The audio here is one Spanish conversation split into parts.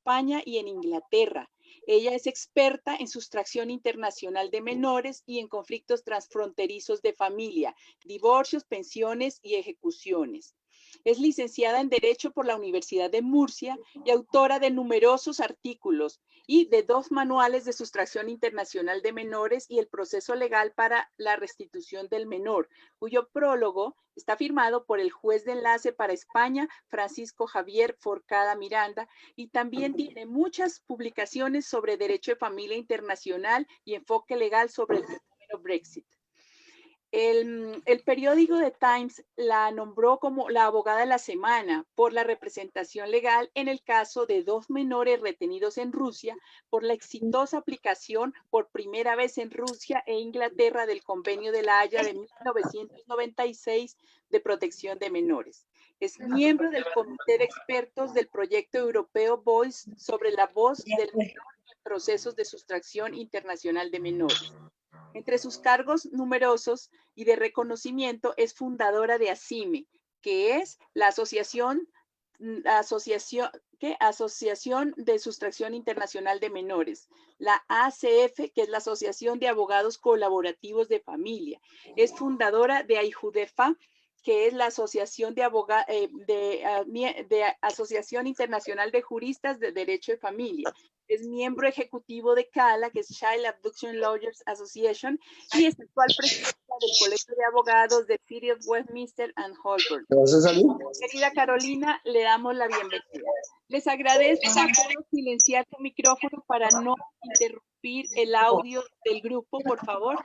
España y en Inglaterra. Ella es experta en sustracción internacional de menores y en conflictos transfronterizos de familia, divorcios, pensiones y ejecuciones. Es licenciada en Derecho por la Universidad de Murcia y autora de numerosos artículos y de 2 manuales de sustracción internacional de menores y el proceso legal para la restitución del menor, cuyo prólogo está firmado por el juez de enlace para España, Francisco Javier Forcada Miranda, y también tiene muchas publicaciones sobre derecho de familia internacional y enfoque legal sobre el fenómeno Brexit. El periódico The Times la nombró como la abogada de la semana por la representación legal en el caso de 2 menores retenidos en Rusia por la exitosa aplicación por primera vez en Rusia e Inglaterra del Convenio de La Haya de 1996 de protección de menores. Es miembro del comité de expertos del proyecto europeo Voice sobre la voz del menor en procesos de sustracción internacional de menores. Entre sus cargos numerosos y de reconocimiento es fundadora de ASIME, que es la Asociación de Sustracción Internacional de Menores, la ACF, que es la Asociación de Abogados Colaborativos de Familia. Es fundadora de AIJUDEFA, que es la Asociación de Asociación Internacional de Juristas de Derecho de Familia. Es miembro ejecutivo de CALA, que es Child Abduction Lawyers Association, y es actual presidenta del Colegio de Abogados de City of Westminster and Holborn. Querida Carolina, le damos la bienvenida. Les agradezco a todos silenciar su micrófono para no interrumpir el audio del grupo, por favor.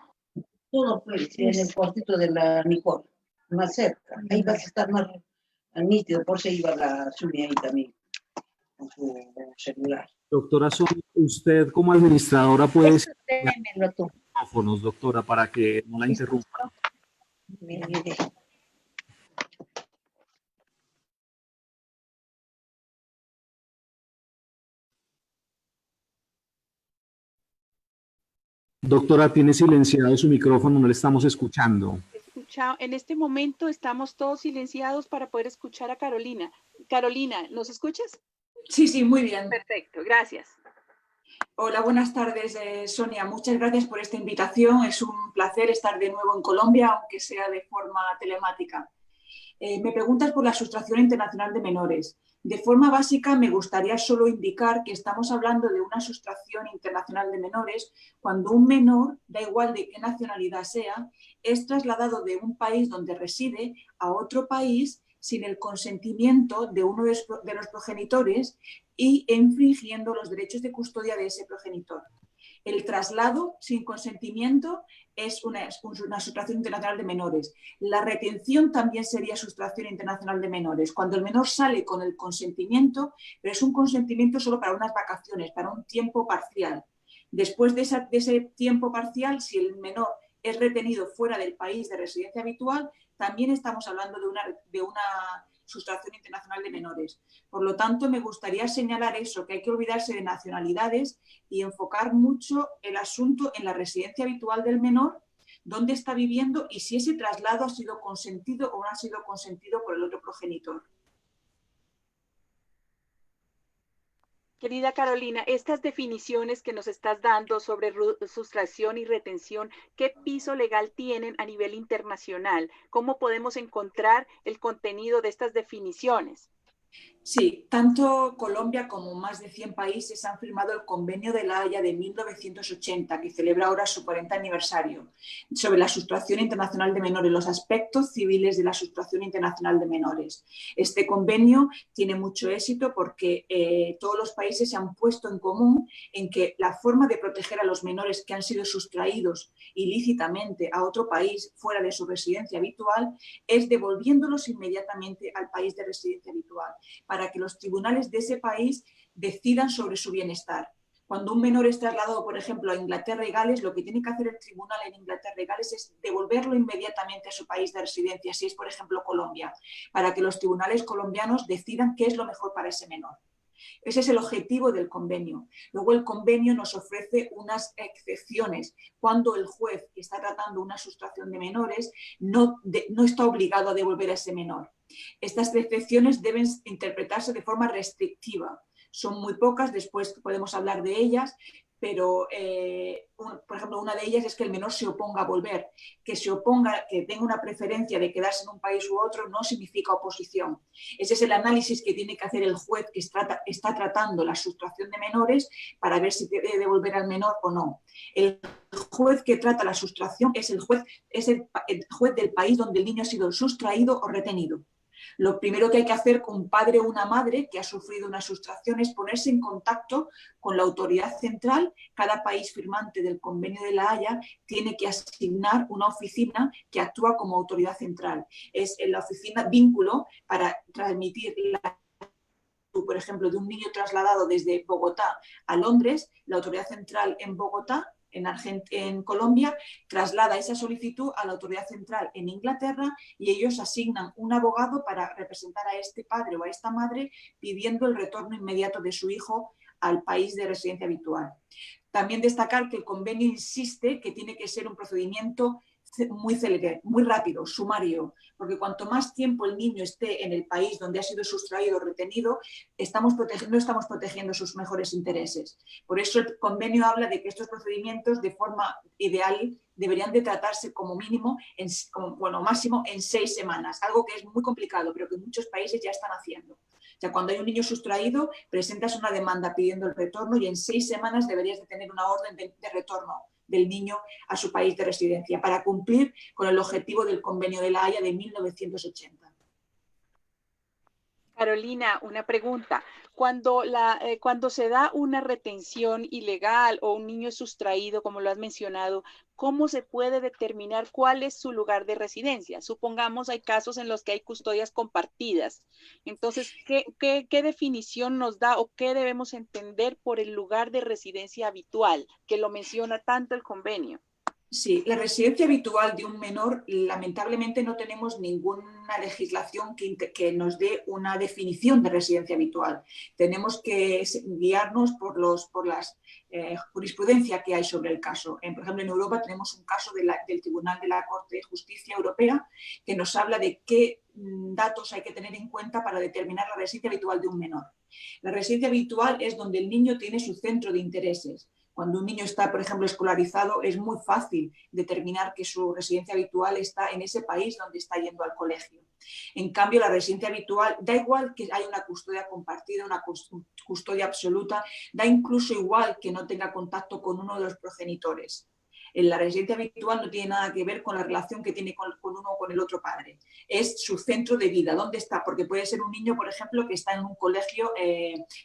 Todo pues en el cuartito de la Nicole, más cerca. Ahí vas a estar más nítido, por si iba la Sumi ahí también, con su celular. Doctora Sonia, usted como administradora puede micrófonos, doctora, para que no la interrumpa. Doctora, tiene silenciado su micrófono, no le estamos escuchando. En este momento estamos todos silenciados para poder escuchar a Carolina. Carolina, ¿nos escuchas? Sí, sí, muy bien. Perfecto, gracias. Hola, buenas tardes, Sonia. Muchas gracias por esta invitación. Es un placer estar de nuevo en Colombia, aunque sea de forma telemática. Me preguntas por la sustracción internacional de menores. De forma básica, me gustaría solo indicar que estamos hablando de una sustracción internacional de menores cuando un menor, da igual de qué nacionalidad sea, es trasladado de un país donde reside a otro país sin el consentimiento de uno de los progenitores y infringiendo los derechos de custodia de ese progenitor. El traslado sin consentimiento es una sustracción internacional de menores. La retención también sería sustracción internacional de menores. Cuando el menor sale con el consentimiento, pero es un consentimiento solo para unas vacaciones, para un tiempo parcial. Después de ese tiempo parcial, si el menor es retenido fuera del país de residencia habitual, también estamos hablando de una sustracción internacional de menores. Por lo tanto, me gustaría señalar eso, que hay que olvidarse de nacionalidades y enfocar mucho el asunto en la residencia habitual del menor, dónde está viviendo y si ese traslado ha sido consentido o no ha sido consentido por el otro progenitor. Querida Carolina, estas definiciones que nos estás dando sobre sustracción y retención, ¿qué piso legal tienen a nivel internacional? ¿Cómo podemos encontrar el contenido de estas definiciones? Sí, tanto Colombia como más de 100 países han firmado el Convenio de La Haya de 1980, que celebra ahora su 40 aniversario, sobre la sustracción internacional de menores, los aspectos civiles de la sustracción internacional de menores. Este convenio tiene mucho éxito porque todos los países se han puesto en común en que la forma de proteger a los menores que han sido sustraídos ilícitamente a otro país fuera de su residencia habitual es devolviéndolos inmediatamente al país de residencia habitual, para que los tribunales de ese país decidan sobre su bienestar. Cuando un menor es trasladado, por ejemplo, a Inglaterra y Gales, lo que tiene que hacer el tribunal en Inglaterra y Gales es devolverlo inmediatamente a su país de residencia, si es, por ejemplo, Colombia, para que los tribunales colombianos decidan qué es lo mejor para ese menor. Ese es el objetivo del convenio. Luego el convenio nos ofrece unas excepciones cuando el juez que está tratando una sustracción de menores no está obligado a devolver a ese menor. Estas excepciones deben interpretarse de forma restrictiva. Son muy pocas, después podemos hablar de ellas, pero, por ejemplo, una de ellas es que el menor se oponga a volver. Que se oponga, que tenga una preferencia de quedarse en un país u otro, no significa oposición. Ese es el análisis que tiene que hacer el juez que está tratando la sustracción de menores para ver si debe devolver al menor o no. El juez que trata la sustracción es el juez del país donde el niño ha sido sustraído o retenido. Lo primero que hay que hacer con un padre o una madre que ha sufrido una sustracción es ponerse en contacto con la autoridad central. Cada país firmante del Convenio de La Haya tiene que asignar una oficina que actúa como autoridad central. Es la oficina vínculo para transmitir por ejemplo, de un niño trasladado desde Bogotá a Londres, la autoridad central en Bogotá, en Colombia, traslada esa solicitud a la autoridad central en Inglaterra y ellos asignan un abogado para representar a este padre o a esta madre pidiendo el retorno inmediato de su hijo al país de residencia habitual. También destacar que el convenio insiste que tiene que ser un procedimiento muy célebre, muy rápido, sumario, porque cuanto más tiempo el niño esté en el país donde ha sido sustraído o retenido, no estamos protegiendo sus mejores intereses. Por eso el convenio habla de que estos procedimientos, de forma ideal, deberían de tratarse como mínimo, máximo en 6 semanas, algo que es muy complicado, pero que muchos países ya están haciendo. O sea, cuando hay un niño sustraído, presentas una demanda pidiendo el retorno y en 6 semanas deberías de tener una orden de retorno del niño a su país de residencia para cumplir con el objetivo del Convenio de La Haya de 1980. Carolina, una pregunta. Cuando se da una retención ilegal o un niño es sustraído, como lo has mencionado, ¿cómo se puede determinar cuál es su lugar de residencia? Supongamos hay casos en los que hay custodias compartidas. Entonces, ¿qué definición nos da o qué debemos entender por el lugar de residencia habitual, que lo menciona tanto el convenio? Sí, la residencia habitual de un menor, lamentablemente no tenemos ninguna legislación que nos dé una definición de residencia habitual. Tenemos que guiarnos por las jurisprudencia que hay sobre el caso. Por ejemplo, en Europa tenemos un caso del Tribunal de la Corte de Justicia Europea que nos habla de qué datos hay que tener en cuenta para determinar la residencia habitual de un menor. La residencia habitual es donde el niño tiene su centro de intereses. Cuando un niño está, por ejemplo, escolarizado, es muy fácil determinar que su residencia habitual está en ese país donde está yendo al colegio. En cambio, la residencia habitual, da igual que haya una custodia compartida, una custodia absoluta, da incluso igual que no tenga contacto con uno de los progenitores. La residencia habitual no tiene nada que ver con la relación que tiene con uno o con el otro padre. Es su centro de vida. ¿Dónde está? Porque puede ser un niño, por ejemplo, que está en un colegio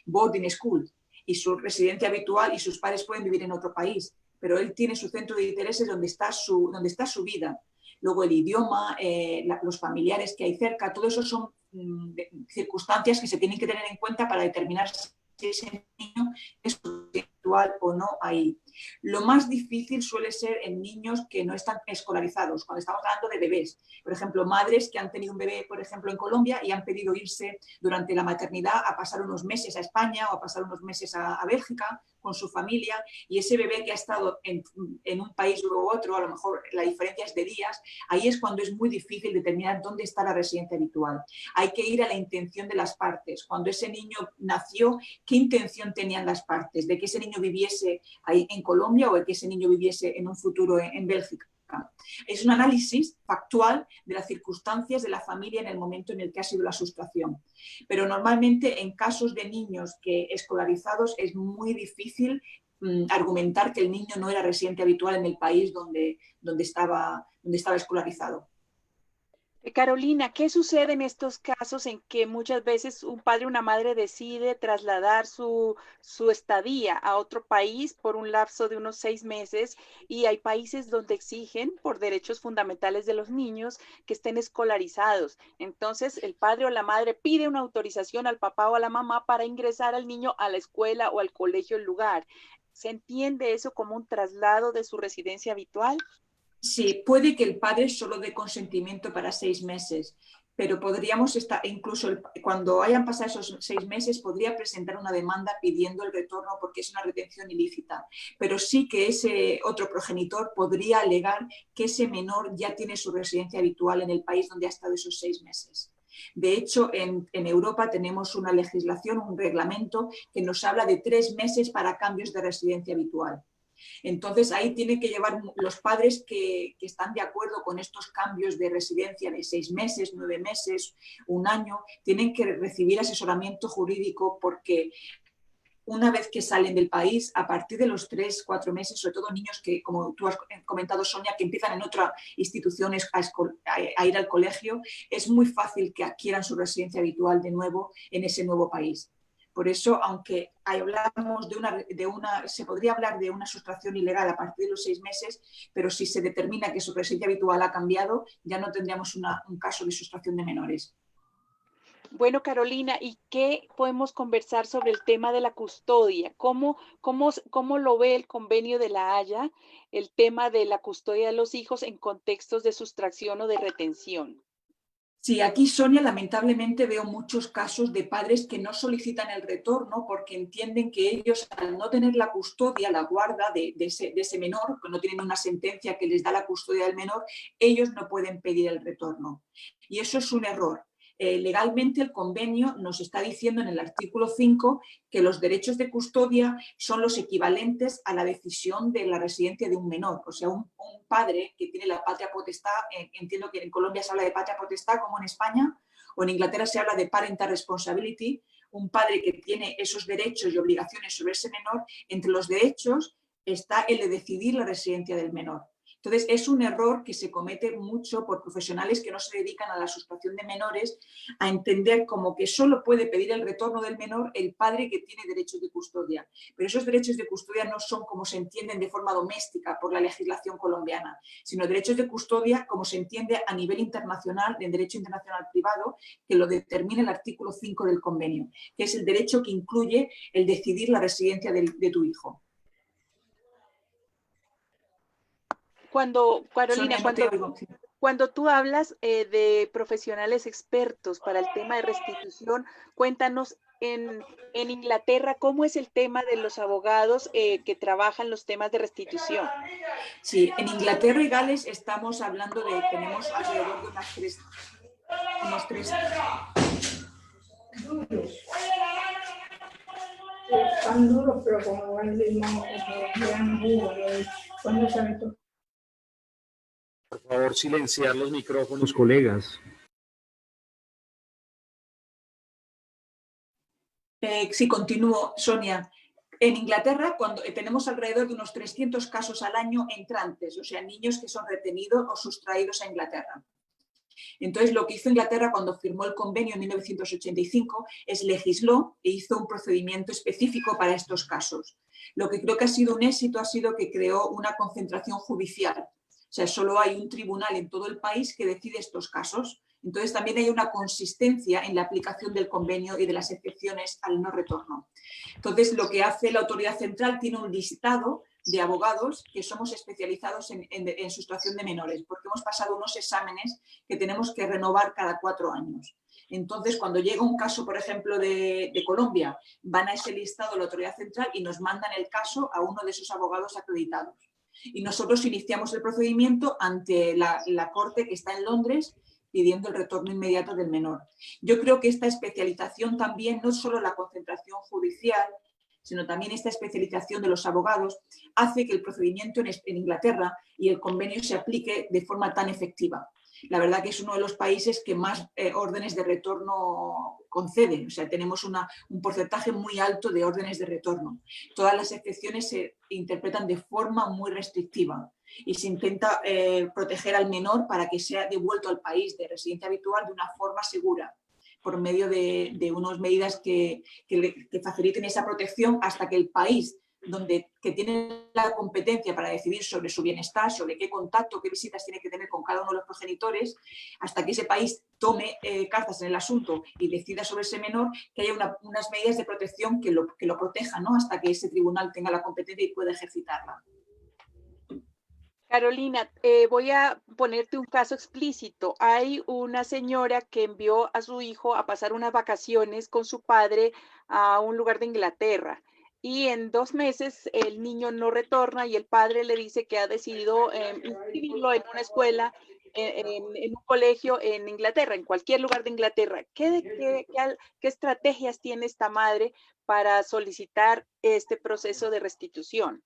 boarding school, y su residencia habitual y sus padres pueden vivir en otro país, pero él tiene su centro de intereses donde está su vida. Luego el idioma, los familiares que hay cerca, todo eso son circunstancias que se tienen que tener en cuenta para determinar si ese niño es habitual o no ahí. Lo más difícil suele ser en niños que no están escolarizados, cuando estamos hablando de bebés. Por ejemplo, madres que han tenido un bebé, por ejemplo, en Colombia y han pedido irse durante la maternidad a pasar unos meses a España o a pasar unos meses a Bélgica con su familia, y ese bebé que ha estado en un país u otro, a lo mejor la diferencia es de días, ahí es cuando es muy difícil determinar dónde está la residencia habitual. Hay que ir a la intención de las partes. Cuando ese niño nació, ¿qué intención tenían las partes? ¿De que ese niño viviese ahí en Colombia o de que ese niño viviese en un futuro en Bélgica? Es un análisis factual de las circunstancias de la familia en el momento en el que ha sido la sustracción. Pero normalmente en casos de niños que escolarizados es muy difícil argumentar que el niño no era residente habitual en el país donde estaba escolarizado. Carolina, ¿qué sucede en estos casos en que muchas veces un padre o una madre decide trasladar su estadía a otro país por un lapso de unos 6 meses y hay países donde exigen por derechos fundamentales de los niños que estén escolarizados? Entonces el padre o la madre pide una autorización al papá o a la mamá para ingresar al niño a la escuela o al colegio del lugar. ¿Se entiende eso como un traslado de su residencia habitual? Sí, puede que el padre solo dé consentimiento para 6 meses, pero podríamos estar, incluso cuando hayan pasado esos 6 meses, podría presentar una demanda pidiendo el retorno porque es una retención ilícita. Pero sí que ese otro progenitor podría alegar que ese menor ya tiene su residencia habitual en el país donde ha estado esos 6 meses. De hecho, en Europa tenemos una legislación, un reglamento que nos habla de 3 meses para cambios de residencia habitual. Entonces, ahí tienen que llevar los padres que están de acuerdo con estos cambios de residencia de 6 meses, 9 meses, 1 año, tienen que recibir asesoramiento jurídico porque una vez que salen del país, a partir de los 3, 4 meses, sobre todo niños que, como tú has comentado, Sonia, que empiezan en otra institución a ir al colegio, es muy fácil que adquieran su residencia habitual de nuevo en ese nuevo país. Por eso, aunque hablamos se podría hablar de una sustracción ilegal a partir de los 6 meses, pero si se determina que su residencia habitual ha cambiado, ya no tendríamos un caso de sustracción de menores. Bueno, Carolina, ¿y qué podemos conversar sobre el tema de la custodia? ¿Cómo lo ve el Convenio de La Haya, el tema de la custodia de los hijos en contextos de sustracción o de retención? Sí, aquí, Sonia, lamentablemente veo muchos casos de padres que no solicitan el retorno porque entienden que ellos, al no tener la custodia, la guarda de ese menor, que no tienen una sentencia que les da la custodia del menor, ellos no pueden pedir el retorno. Y eso es un error. Legalmente el convenio nos está diciendo en el artículo 5 que los derechos de custodia son los equivalentes a la decisión de la residencia de un menor. O sea, un padre que tiene la patria potestad, entiendo que en Colombia se habla de patria potestad como en España, o en Inglaterra se habla de parental responsibility, un padre que tiene esos derechos y obligaciones sobre ese menor, entre los derechos está el de decidir la residencia del menor. Entonces, es un error que se comete mucho por profesionales que no se dedican a la sustracción de menores, a entender como que solo puede pedir el retorno del menor el padre que tiene derechos de custodia. Pero esos derechos de custodia no son como se entienden de forma doméstica por la legislación colombiana, sino derechos de custodia como se entiende a nivel internacional, en derecho internacional privado, que lo determina el artículo 5 del convenio, que es el derecho que incluye el decidir la residencia de tu hijo. Carolina, Sonia, no te oigo. cuando tú hablas de profesionales expertos para el tema de restitución, cuéntanos en Inglaterra, ¿cómo es el tema de los abogados que trabajan los temas de restitución? Sí, en Inglaterra y Gales estamos hablando tenemos alrededor de unos tres. Están duros, pero como van ritmo, ¿cuándo se me toca? Por favor, silenciar los micrófonos, colegas. Sí, continúo, Sonia. En Inglaterra, cuando tenemos alrededor de unos 300 casos al año entrantes, o sea, niños que son retenidos o sustraídos a Inglaterra. Entonces, lo que hizo Inglaterra cuando firmó el convenio en 1985 es legisló e hizo un procedimiento específico para estos casos. Lo que creo que ha sido un éxito ha sido que creó una concentración judicial. O sea, solo hay un tribunal en todo el país que decide estos casos. Entonces, también hay una consistencia en la aplicación del convenio y de las excepciones al no retorno. Entonces, lo que hace la autoridad central tiene un listado de abogados que somos especializados en sustracción de menores, porque hemos pasado unos exámenes que tenemos que renovar cada 4 años. Entonces, cuando llega un caso, por ejemplo, de Colombia, van a ese listado la autoridad central y nos mandan el caso a uno de esos abogados acreditados. Y nosotros iniciamos el procedimiento ante la corte que está en Londres pidiendo el retorno inmediato del menor. Yo creo que esta especialización también, no solo la concentración judicial, sino también esta especialización de los abogados, hace que el procedimiento en Inglaterra y el convenio se aplique de forma tan efectiva. La verdad que es uno de los países que más órdenes de retorno conceden. O sea, tenemos un porcentaje muy alto de órdenes de retorno. Todas las excepciones se interpretan de forma muy restrictiva y se intenta proteger al menor para que sea devuelto al país de residencia habitual de una forma segura, por medio de unas medidas que faciliten esa protección hasta que el país que tiene la competencia para decidir sobre su bienestar, sobre qué contacto, qué visitas tiene que tener con cada uno de los progenitores, hasta que ese país tome cartas en el asunto y decida sobre ese menor, que haya unas medidas de protección que lo protejan, ¿no? Hasta que ese tribunal tenga la competencia y pueda ejercitarla. Carolina, voy a ponerte un caso explícito. Hay una señora que envió a su hijo a pasar unas vacaciones con su padre a un lugar de Inglaterra y en 2 meses el niño no retorna y el padre le dice que ha decidido inscribirlo en una escuela en un colegio en Inglaterra, en cualquier lugar de Inglaterra. ¿Qué estrategias tiene esta madre para solicitar este proceso de restitución?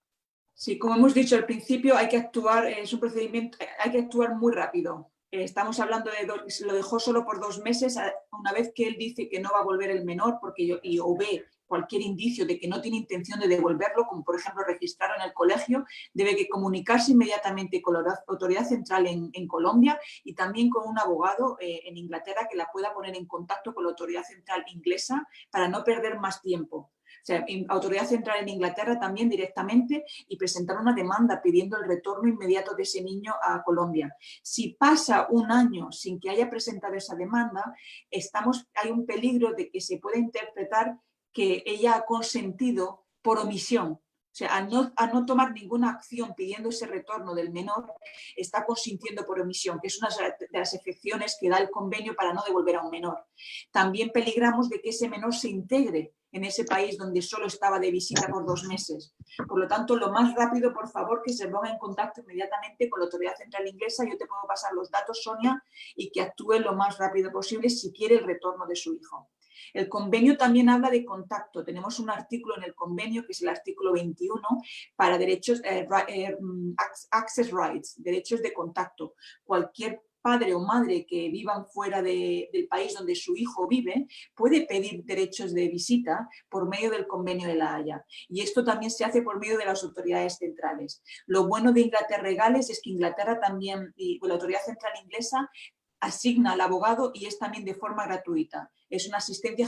Sí, como hemos dicho al principio, hay que actuar, es un procedimiento, hay que actuar muy rápido. Estamos hablando se lo dejó solo por 2 meses, una vez que él dice que no va a volver el menor o ve cualquier indicio de que no tiene intención de devolverlo, como por ejemplo registrarlo en el colegio, debe que comunicarse inmediatamente con la autoridad central en Colombia y también con un abogado en Inglaterra que la pueda poner en contacto con la autoridad central inglesa para no perder más tiempo. O sea, autoridad central en Inglaterra también directamente y presentar una demanda pidiendo el retorno inmediato de ese niño a Colombia. Si pasa 1 año sin que haya presentado esa demanda, hay un peligro de que se pueda interpretar que ella ha consentido por omisión. O sea, al no tomar ninguna acción pidiendo ese retorno del menor, está consintiendo por omisión, que es una de las excepciones que da el convenio para no devolver a un menor. También peligramos de que ese menor se integre en ese país donde solo estaba de visita por 2 meses. Por lo tanto, lo más rápido, por favor, que se ponga en contacto inmediatamente con la autoridad central inglesa. Yo te puedo pasar los datos, Sonia, y que actúe lo más rápido posible si quiere el retorno de su hijo. El convenio también habla de contacto. Tenemos un artículo en el convenio, que es el artículo 21, para derechos, access rights, derechos de contacto. Cualquier padre o madre que vivan fuera del país donde su hijo vive puede pedir derechos de visita por medio del convenio de La Haya. Y esto también se hace por medio de las autoridades centrales. Lo bueno de Inglaterra y Gales es que Inglaterra también, y la autoridad central inglesa, asigna al abogado y es también de forma gratuita. Es una asistencia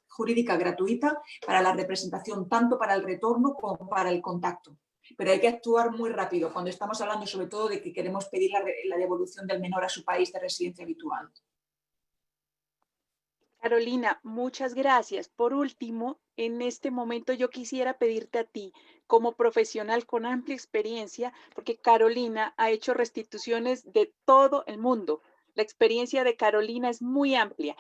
jurídica gratuita para la representación, tanto para el retorno como para el contacto. Pero hay que actuar muy rápido cuando estamos hablando sobre todo de que queremos pedir la devolución del menor a su país de residencia habitual. Carolina, muchas gracias. Por último, en este momento yo quisiera pedirte a ti, como profesional con amplia experiencia, porque Carolina ha hecho restituciones de todo el mundo. La experiencia de Carolina es muy amplia.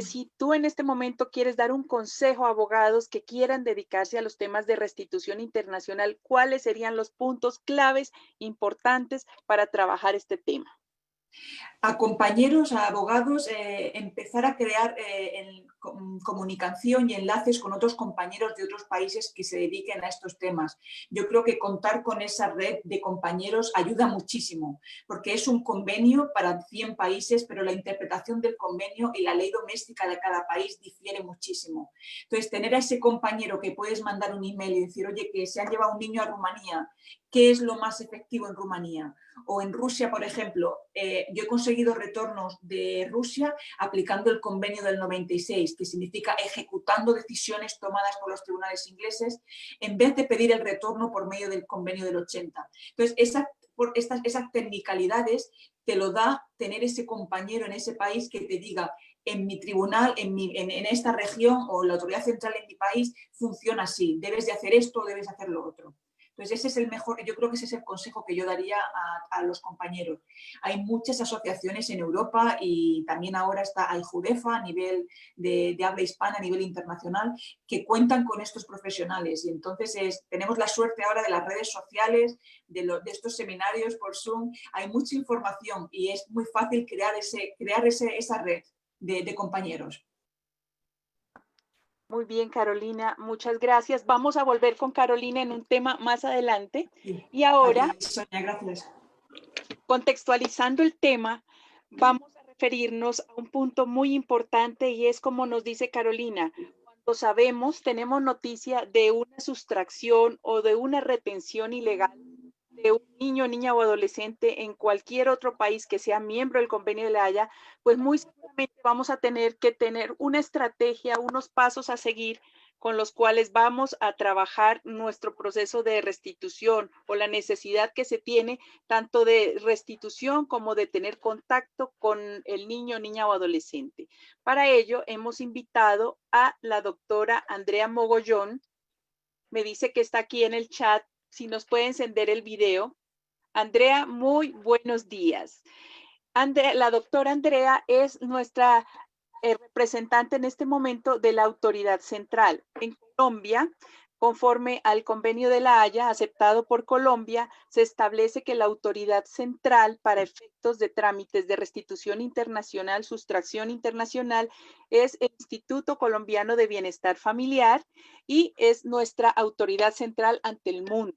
Si tú en este momento quieres dar un consejo a abogados que quieran dedicarse a los temas de restitución internacional, ¿cuáles serían los puntos claves importantes para trabajar este tema? A compañeros, a abogados, empezar a crear comunicación y enlaces con otros compañeros de otros países que se dediquen a estos temas. Yo creo que contar con esa red de compañeros ayuda muchísimo, porque es un convenio para 100 países, pero la interpretación del convenio y la ley doméstica de cada país difiere muchísimo. Entonces, tener a ese compañero que puedes mandar un email y decir, oye, que se han llevado un niño a Rumanía, ¿qué es lo más efectivo en Rumanía? O en Rusia, por ejemplo, yo he conseguido retornos de Rusia aplicando el convenio del 96, que significa ejecutando decisiones tomadas por los tribunales ingleses, en vez de pedir el retorno por medio del convenio del 80. Entonces, esas tecnicalidades te lo da tener ese compañero en ese país que te diga, en mi tribunal, en esta región o la autoridad central en mi país funciona así, debes de hacer esto o debes de hacer lo otro. Entonces, ese es el mejor, yo creo que ese es el consejo que yo daría a los compañeros. Hay muchas asociaciones en Europa y también ahora está AIJUDEFA a nivel de habla hispana, a nivel internacional, que cuentan con estos profesionales. Y entonces tenemos la suerte ahora de las redes sociales, de estos seminarios por Zoom. Hay mucha información y es muy fácil crear esa red de compañeros. Muy bien, Carolina, muchas gracias. Vamos a volver con Carolina en un tema más adelante. Sí. Y ahora, Sonia, gracias. Contextualizando el tema, vamos a referirnos a un punto muy importante y es como nos dice Carolina, cuando tenemos noticia de una sustracción o de una retención ilegal de un niño, niña o adolescente en cualquier otro país que sea miembro del Convenio de La Haya, pues muy seguramente vamos a tener que tener una estrategia, unos pasos a seguir con los cuales vamos a trabajar nuestro proceso de restitución o la necesidad que se tiene tanto de restitución como de tener contacto con el niño, niña o adolescente. Para ello hemos invitado a la doctora Andrea Mogollón. Me dice que está aquí en el chat. Si nos puede encender el video. Andrea, muy buenos días. La doctora Andrea es nuestra representante en este momento de la autoridad central. En Colombia Conforme al Convenio de La Haya, aceptado por Colombia, se establece que la autoridad central para efectos de trámites de restitución internacional, sustracción internacional, es el Instituto Colombiano de Bienestar Familiar y es nuestra autoridad central ante el mundo.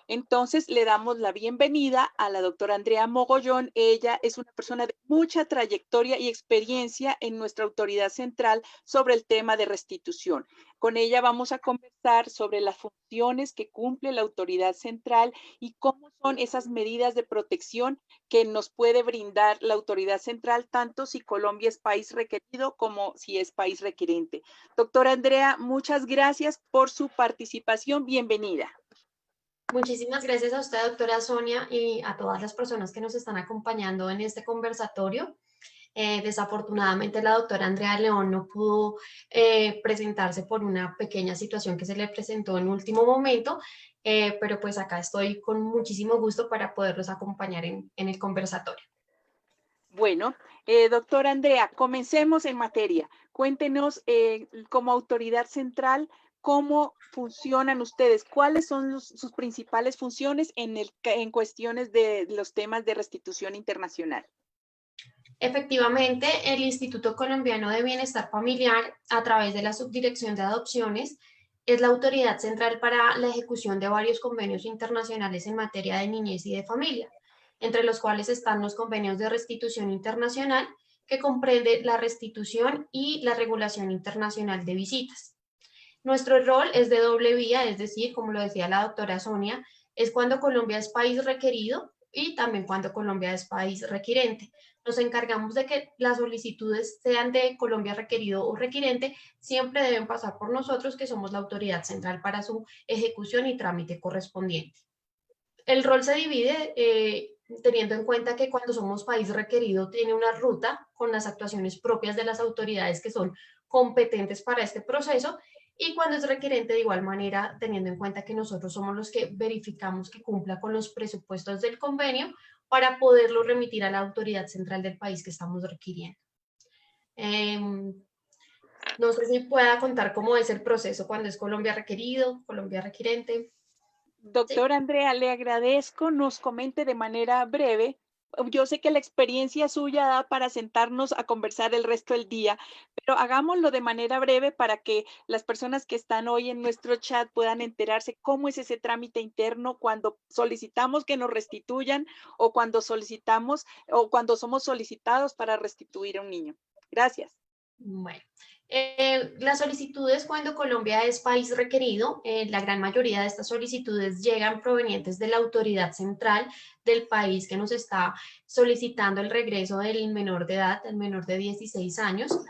Entonces, le damos la bienvenida a la doctora Andrea Mogollón. Ella es una persona de mucha trayectoria y experiencia en nuestra autoridad central sobre el tema de restitución. Con ella vamos a conversar sobre las funciones que cumple la autoridad central y cómo son esas medidas de protección que nos puede brindar la autoridad central, tanto si Colombia es país requerido como si es país requerente. Doctora Andrea, muchas gracias por su participación. Bienvenida. Muchísimas gracias a usted, doctora Sonia, y a todas las personas que nos están acompañando en este conversatorio. Desafortunadamente, la doctora Andrea León no pudo presentarse por una pequeña situación que se le presentó en último momento, pero pues acá estoy con muchísimo gusto para poderlos acompañar en el conversatorio. Bueno, doctora Andrea, comencemos en materia. Cuéntenos como autoridad central, ¿cómo funcionan ustedes? ¿Cuáles son sus principales funciones en cuestiones de los temas de restitución internacional? Efectivamente, el Instituto Colombiano de Bienestar Familiar, a través de la Subdirección de Adopciones, es la autoridad central para la ejecución de varios convenios internacionales en materia de niñez y de familia, entre los cuales están los convenios de restitución internacional, que comprende la restitución y la regulación internacional de visitas. Nuestro rol es de doble vía, es decir, como lo decía la doctora Sonia, es cuando Colombia es país requerido y también cuando Colombia es país requirente. Nos encargamos de que las solicitudes, sean de Colombia requerido o requirente, siempre deben pasar por nosotros, que somos la autoridad central para su ejecución y trámite correspondiente. El rol se divide teniendo en cuenta que cuando somos país requerido tiene una ruta con las actuaciones propias de las autoridades que son competentes para este proceso, y cuando es requerente de igual manera, teniendo en cuenta que nosotros somos los que verificamos que cumpla con los presupuestos del convenio para poderlo remitir a la autoridad central del país que estamos requiriendo. No sé si pueda contar cómo es el proceso cuando es Colombia requerido, Colombia requirente. Doctora Andrea, le agradezco, nos comente de manera breve. Yo sé que la experiencia suya da para sentarnos a conversar el resto del día, pero hagámoslo de manera breve para que las personas que están hoy en nuestro chat puedan enterarse cómo es ese trámite interno cuando solicitamos que nos restituyan o cuando solicitamos o cuando somos solicitados para restituir a un niño. Gracias. Bueno, las solicitudes cuando Colombia es país requerido, la gran mayoría de estas solicitudes llegan provenientes de la autoridad central del país que nos está solicitando el regreso del menor de edad, el menor de 16 años.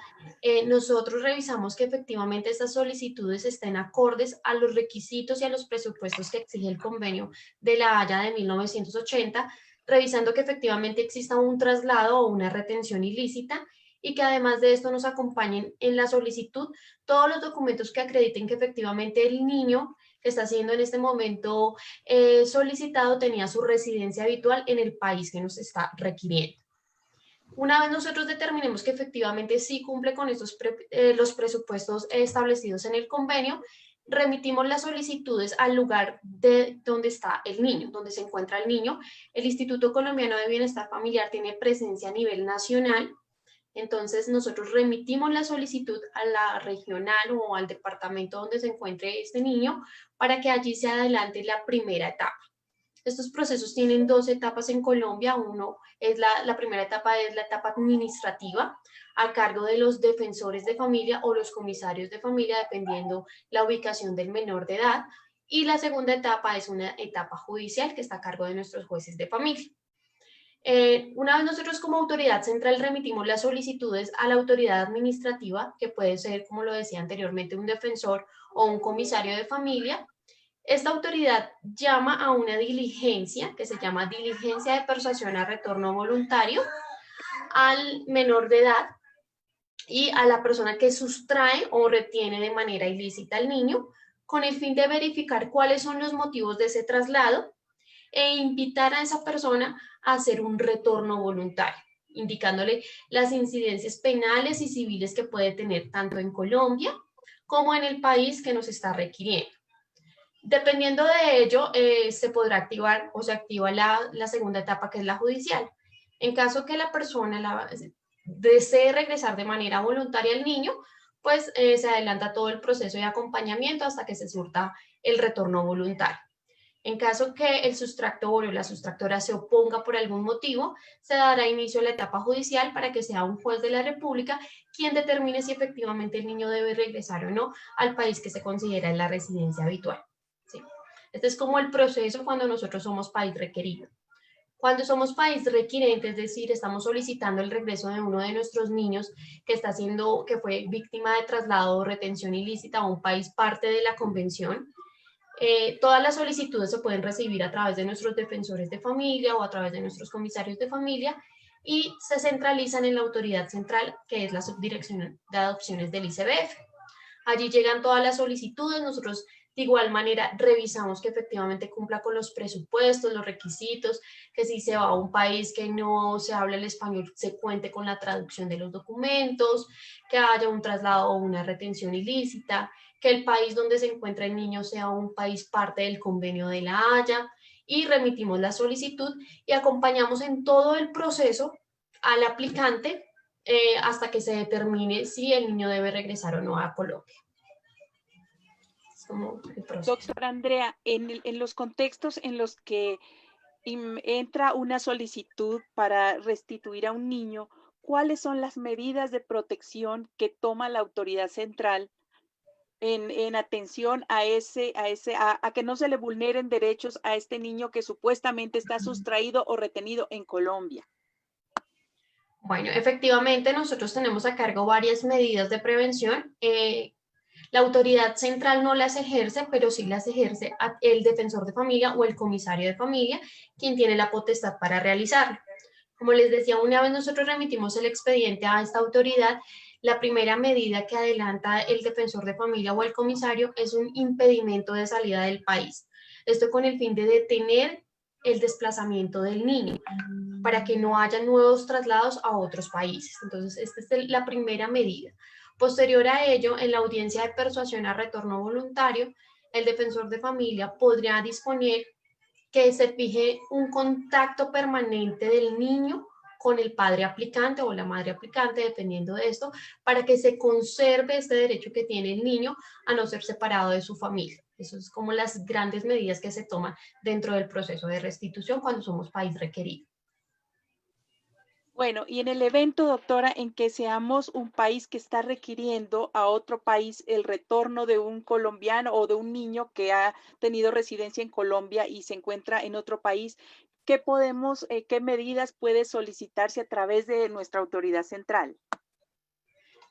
Nosotros revisamos que efectivamente estas solicitudes estén acordes a los requisitos y a los presupuestos que exige el convenio de La Haya de 1980, revisando que efectivamente exista un traslado o una retención ilícita, y que además de esto nos acompañen en la solicitud todos los documentos que acrediten que efectivamente el niño que está siendo en este momento solicitado tenía su residencia habitual en el país que nos está requiriendo. Una vez nosotros determinemos que efectivamente sí cumple con estos los presupuestos establecidos en el convenio, remitimos las solicitudes al lugar de donde está el niño, donde se encuentra el niño. El Instituto Colombiano de Bienestar Familiar tiene presencia a nivel nacional. Entonces, nosotros remitimos la solicitud a la regional o al departamento donde se encuentre este niño para que allí se adelante la primera etapa. Estos procesos tienen dos etapas en Colombia. Uno es la primera etapa es la etapa administrativa, a cargo de los defensores de familia o los comisarios de familia, dependiendo la ubicación del menor de edad. Y la segunda etapa es una etapa judicial que está a cargo de nuestros jueces de familia. Una vez nosotros como autoridad central remitimos las solicitudes a la autoridad administrativa, que puede ser, como lo decía anteriormente, un defensor o un comisario de familia, esta autoridad llama a una diligencia que se llama diligencia de persuasión a retorno voluntario al menor de edad y a la persona que sustrae o retiene de manera ilícita al niño, con el fin de verificar cuáles son los motivos de ese traslado e invitar a esa persona a hacer un retorno voluntario, indicándole las incidencias penales y civiles que puede tener tanto en Colombia como en el país que nos está requiriendo. Dependiendo de ello, se podrá activar o se activa la segunda etapa, que es la judicial. En caso que la persona desee regresar de manera voluntaria al niño, pues se adelanta todo el proceso de acompañamiento hasta que se surta el retorno voluntario. En caso que el sustractor o la sustractora se oponga por algún motivo, se dará inicio a la etapa judicial para que sea un juez de la República quien determine si efectivamente el niño debe regresar o no al país que se considera la residencia habitual. ¿Sí? Este es como el proceso cuando nosotros somos país requerido. Cuando somos país requirente, es decir, estamos solicitando el regreso de uno de nuestros niños que fue víctima de traslado o retención ilícita a un país parte de la convención, todas las solicitudes se pueden recibir a través de nuestros defensores de familia o a través de nuestros comisarios de familia y se centralizan en la autoridad central, que es la Subdirección de Adopciones del ICBF. Allí llegan todas las solicitudes, nosotros de igual manera revisamos que efectivamente cumpla con los presupuestos, los requisitos, que si se va a un país que no se habla el español, se cuente con la traducción de los documentos, que haya un traslado o una retención ilícita, que el país donde se encuentra el niño sea un país parte del Convenio de La Haya, y remitimos la solicitud y acompañamos en todo el proceso al aplicante hasta que se determine si el niño debe regresar o no a Colombia. Es como el proceso. Doctora Andrea, en los contextos en los que entra una solicitud para restituir a un niño, ¿cuáles son las medidas de protección que toma la autoridad central en atención a que no se le vulneren derechos a este niño que supuestamente está sustraído o retenido en Colombia? Bueno, efectivamente nosotros tenemos a cargo varias medidas de prevención. La autoridad central no las ejerce, pero sí las ejerce el defensor de familia o el comisario de familia, quien tiene la potestad para realizarlo. Como les decía, una vez nosotros remitimos el expediente a esta autoridad, la primera medida que adelanta el defensor de familia o el comisario es un impedimento de salida del país. Esto con el fin de detener el desplazamiento del niño, para que no haya nuevos traslados a otros países. Entonces, esta es la primera medida. Posterior a ello, en la audiencia de persuasión a retorno voluntario, el defensor de familia podría disponer que se fije un contacto permanente del niño con el padre aplicante o la madre aplicante, dependiendo de esto, para que se conserve este derecho que tiene el niño a no ser separado de su familia. Eso es como las grandes medidas que se toman dentro del proceso de restitución cuando somos país requerido. Bueno, y en el evento, doctora, en que seamos un país que está requiriendo a otro país el retorno de un colombiano o de un niño que ha tenido residencia en Colombia y se encuentra en otro país, ¿qué medidas puede solicitarse a través de nuestra autoridad central?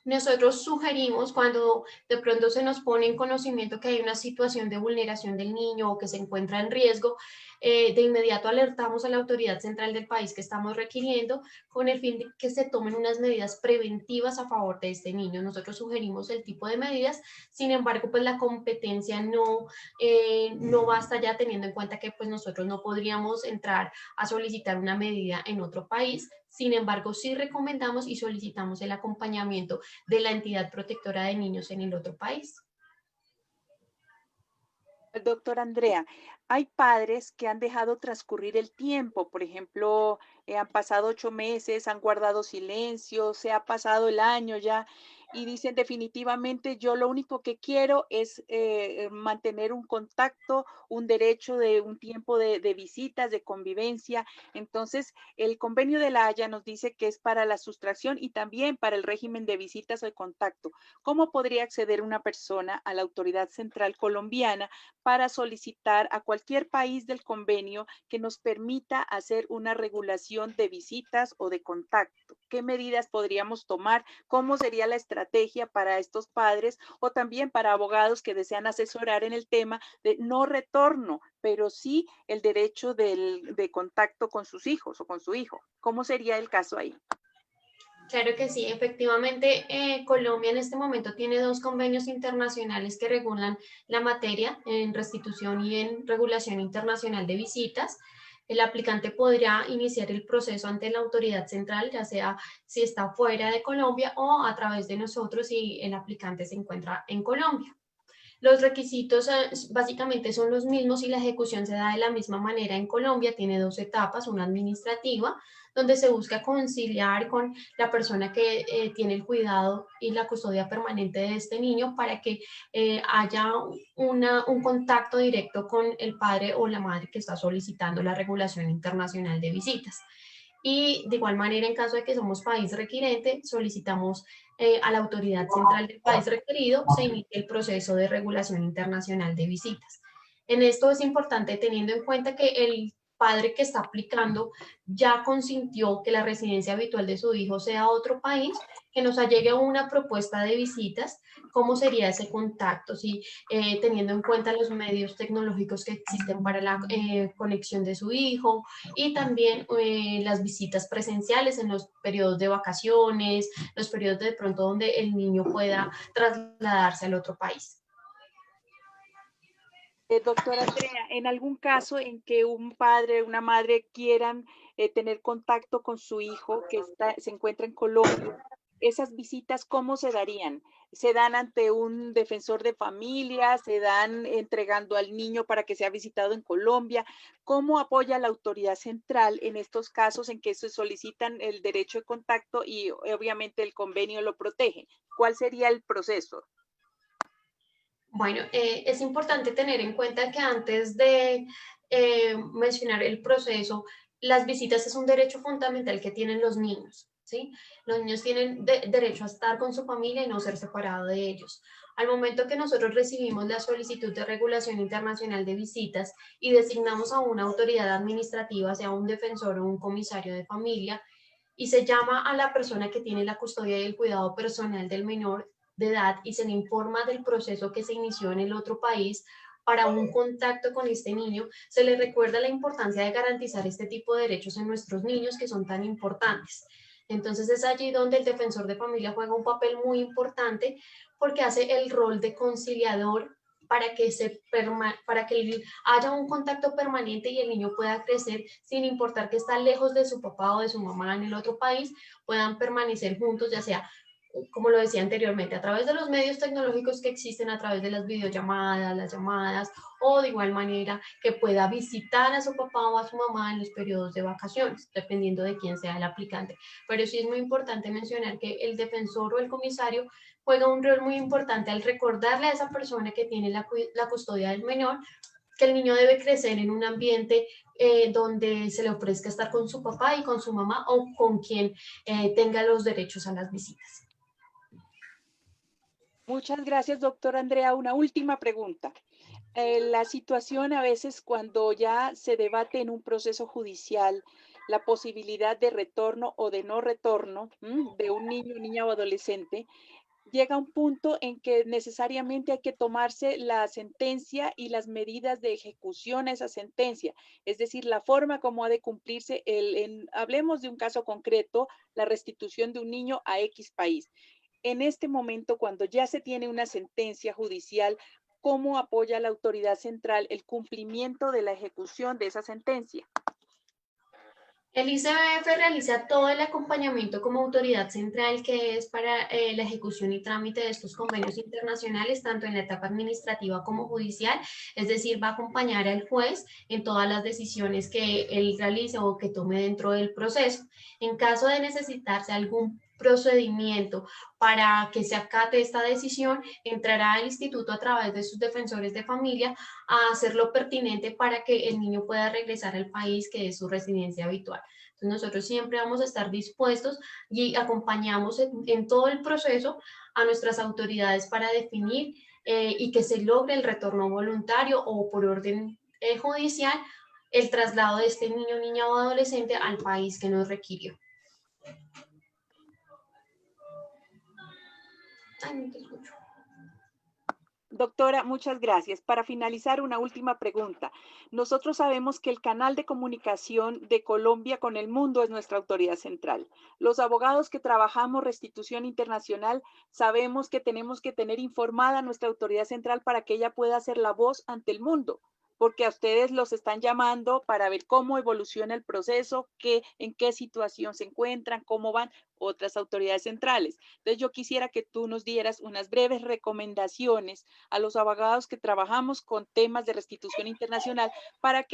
Nosotros sugerimos cuando de pronto se nos pone en conocimiento que hay una situación de vulneración del niño o que se encuentra en riesgo, de inmediato alertamos a la autoridad central del país que estamos requiriendo con el fin de que se tomen unas medidas preventivas a favor de este niño. Nosotros sugerimos el tipo de medidas, sin embargo, pues la competencia no basta ya, teniendo en cuenta que pues nosotros no podríamos entrar a solicitar una medida en otro país. Sin embargo, sí recomendamos y solicitamos el acompañamiento de la entidad protectora de niños en el otro país. Doctora Andrea, hay padres que han dejado transcurrir el tiempo, por ejemplo, han pasado 8 meses, han guardado silencio, se ha pasado el año ya y dicen definitivamente yo lo único que quiero es mantener un contacto, un derecho de un tiempo de visitas, de convivencia. Entonces, el convenio de La Haya nos dice que es para la sustracción y también para el régimen de visitas o de contacto. ¿Cómo podría acceder una persona a la autoridad central colombiana para solicitar a cualquier país del convenio que nos permita hacer una regulación de visitas o de contacto? ¿Qué medidas podríamos tomar? ¿Cómo sería la estrategia para estos padres o también para abogados que desean asesorar en el tema de no retorno, pero sí el derecho de contacto con sus hijos o con su hijo? ¿Cómo sería el caso ahí? Claro que sí, efectivamente, Colombia en este momento tiene 2 convenios internacionales que regulan la materia en restitución y en regulación internacional de visitas. el aplicante podrá iniciar el proceso ante la autoridad central, ya sea si está fuera de Colombia o a través de nosotros si el aplicante se encuentra en Colombia. Los requisitos básicamente son los mismos y la ejecución se da de la misma manera en Colombia. Tiene dos etapas, una administrativa, donde se busca conciliar con la persona que tiene el cuidado y la custodia permanente de este niño para que haya un contacto directo con el padre o la madre que está solicitando la regulación internacional de visitas. Y de igual manera, en caso de que somos país requirente, solicitamos a la autoridad central del país requerido, se inicia el proceso de regulación internacional de visitas. En esto es importante teniendo en cuenta que el padre que está aplicando ya consintió que la residencia habitual de su hijo sea otro país, que nos llegue una propuesta de visitas, cómo sería ese contacto, si teniendo en cuenta los medios tecnológicos que existen para la conexión de su hijo y también las visitas presenciales en los periodos de vacaciones, los periodos de pronto donde el niño pueda trasladarse al otro país. Doctora Andrea, en algún caso en que un padre o una madre quieran tener contacto con su hijo que se encuentra en Colombia, esas visitas, ¿cómo se darían? ¿Se dan ante un defensor de familia? ¿Se dan entregando al niño para que sea visitado en Colombia? ¿Cómo apoya la autoridad central en estos casos en que se solicitan el derecho de contacto y obviamente el convenio lo protege? ¿Cuál sería el proceso? Bueno, es importante tener en cuenta que antes de mencionar el proceso, las visitas es un derecho fundamental que tienen los niños, ¿sí? Los niños tienen derecho a estar con su familia y no ser separado de ellos. Al momento que nosotros recibimos la solicitud de regulación internacional de visitas y designamos a una autoridad administrativa, sea un defensor o un comisario de familia, y se llama a la persona que tiene la custodia y el cuidado personal del menor de edad y se le informa del proceso que se inició en el otro país para un contacto con este niño, se le recuerda la importancia de garantizar este tipo de derechos en nuestros niños que son tan importantes. Entonces es allí donde el defensor de familia juega un papel muy importante porque hace el rol de conciliador para que haya un contacto permanente y el niño pueda crecer sin importar que está lejos de su papá o de su mamá en el otro país, puedan permanecer juntos, ya sea como lo decía anteriormente, a través de los medios tecnológicos que existen, a través de las videollamadas, las llamadas, o de igual manera que pueda visitar a su papá o a su mamá en los periodos de vacaciones, dependiendo de quién sea el aplicante. Pero sí es muy importante mencionar que el defensor o el comisario juega un rol muy importante al recordarle a esa persona que tiene la custodia del menor que el niño debe crecer en un ambiente donde se le ofrezca estar con su papá y con su mamá o con quien tenga los derechos a las visitas. Muchas gracias, doctora Andrea. Una última pregunta. La situación a veces cuando ya se debate en un proceso judicial la posibilidad de retorno o de no retorno de un niño, niña o adolescente, llega un punto en que necesariamente hay que tomarse la sentencia y las medidas de ejecución a esa sentencia, es decir, la forma como ha de cumplirse, hablemos de un caso concreto, la restitución de un niño a X país. En este momento, cuando ya se tiene una sentencia judicial, ¿cómo apoya la autoridad central el cumplimiento de la ejecución de esa sentencia? El ICBF realiza todo el acompañamiento como autoridad central que es para la ejecución y trámite de estos convenios internacionales, tanto en la etapa administrativa como judicial, es decir, va a acompañar al juez en todas las decisiones que él realice o que tome dentro del proceso. En caso de necesitarse algún procedimiento para que se acate esta decisión, entrará al instituto a través de sus defensores de familia a hacer lo pertinente para que el niño pueda regresar al país que es su residencia habitual. Entonces nosotros siempre vamos a estar dispuestos y acompañamos en todo el proceso a nuestras autoridades para definir y que se logre el retorno voluntario o por orden judicial el traslado de este niño, niña o adolescente al país que nos requirió. Ay, no te escucho. Doctora, muchas gracias. Para finalizar, una última pregunta. Nosotros sabemos que el canal de comunicación de Colombia con el mundo es nuestra autoridad central. Los abogados que trabajamos restitución internacional sabemos que tenemos que tener informada a nuestra autoridad central para que ella pueda ser la voz ante el mundo porque a ustedes los están llamando para ver cómo evoluciona el proceso, en qué situación se encuentran, cómo van otras autoridades centrales. Entonces yo quisiera que tú nos dieras unas breves recomendaciones a los abogados que trabajamos con temas de restitución internacional para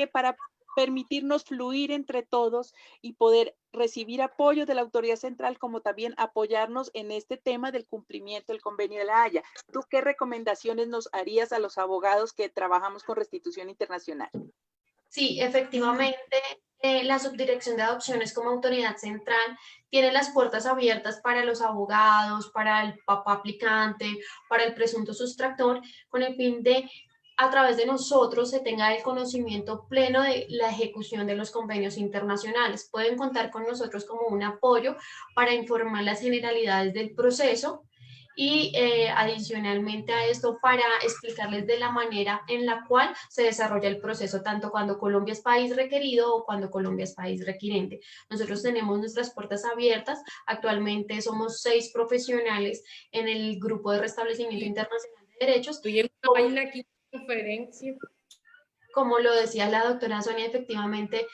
permitirnos fluir entre todos y poder recibir apoyo de la autoridad central, como también apoyarnos en este tema del cumplimiento del Convenio de la Haya. ¿Tú qué recomendaciones nos harías a los abogados que trabajamos con restitución internacional? Sí, efectivamente, la Subdirección de Adopciones como autoridad central tiene las puertas abiertas para los abogados, para el papá aplicante, para el presunto sustractor, con el fin de a través de nosotros se tenga el conocimiento pleno de la ejecución de los convenios internacionales. Pueden contar con nosotros como un apoyo para informar las generalidades del proceso y adicionalmente a esto para explicarles de la manera en la cual se desarrolla el proceso, tanto cuando Colombia es país requerido o cuando Colombia es país requirente. Nosotros tenemos nuestras puertas abiertas. Actualmente somos 6 profesionales en el Grupo de Restablecimiento Internacional de Derechos. Estoy en una página aquí. Conferencia. Como lo decía la doctora Sonia, efectivamente,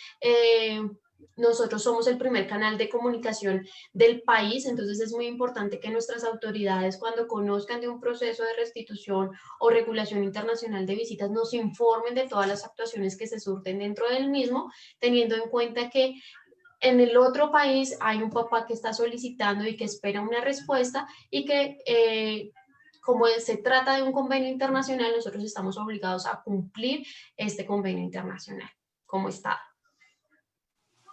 nosotros somos el primer canal de comunicación del país, entonces es muy importante que nuestras autoridades, cuando conozcan de un proceso de restitución o regulación internacional de visitas, nos informen de todas las actuaciones que se surten dentro del mismo, teniendo en cuenta que en el otro país hay un papá que está solicitando y que espera una respuesta y que como se trata de un convenio internacional, nosotros estamos obligados a cumplir este convenio internacional como Estado.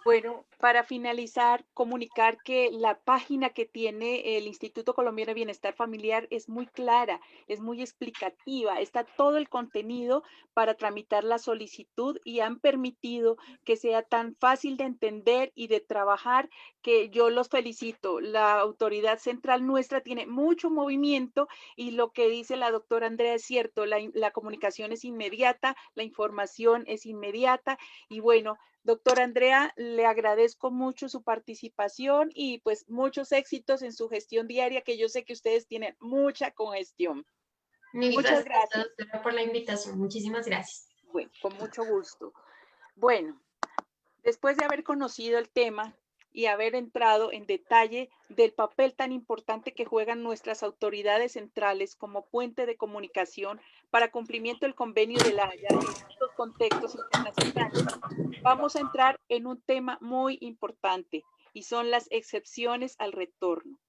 Bueno, para finalizar, comunicar que la página que tiene el Instituto Colombiano de Bienestar Familiar es muy clara, es muy explicativa, está todo el contenido para tramitar la solicitud y han permitido que sea tan fácil de entender y de trabajar que yo los felicito. La autoridad central nuestra tiene mucho movimiento y lo que dice la doctora Andrea es cierto, la comunicación es inmediata, la información es inmediata y bueno, doctora Andrea, le agradezco mucho su participación y pues muchos éxitos en su gestión diaria, que yo sé que ustedes tienen mucha congestión. Muchas gracias, doctora, por la invitación. Muchísimas gracias. Bueno, con mucho gusto. Bueno, después de haber conocido el tema y haber entrado en detalle del papel tan importante que juegan nuestras autoridades centrales como puente de comunicación para cumplimiento del Convenio de la Haya en estos contextos internacionales, vamos a entrar en un tema muy importante y son las excepciones al retorno.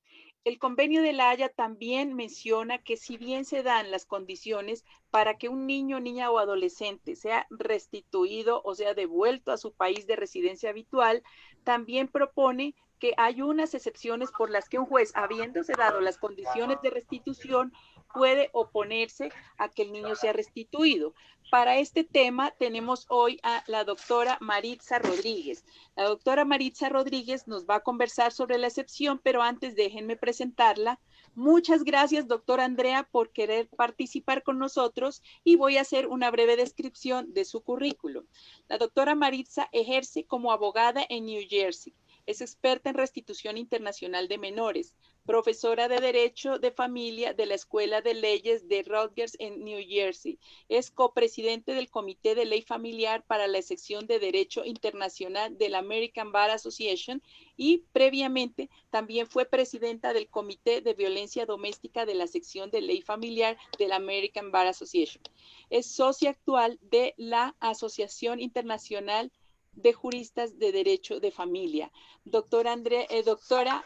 El Convenio de la Haya también menciona que si bien se dan las condiciones para que un niño, niña o adolescente sea restituido o sea devuelto a su país de residencia habitual, también propone que hay unas excepciones por las que un juez, habiéndose dado las condiciones de restitución, puede oponerse a que el niño sea restituido. Para este tema tenemos hoy a la doctora Maritza Rodríguez. La doctora Maritza Rodríguez nos va a conversar sobre la excepción, pero antes déjenme presentarla. Muchas gracias, doctora Andrea, por querer participar con nosotros y voy a hacer una breve descripción de su currículum. La doctora Maritza ejerce como abogada en New Jersey. Es experta en restitución internacional de menores, profesora de Derecho de Familia de la Escuela de Leyes de Rutgers en New Jersey. Es copresidente del Comité de Ley Familiar para la sección de Derecho Internacional de la American Bar Association y previamente también fue presidenta del Comité de Violencia Doméstica de la sección de Ley Familiar de la American Bar Association. Es socia actual de la Asociación Internacional de Juristas de Derecho de Familia. Doctora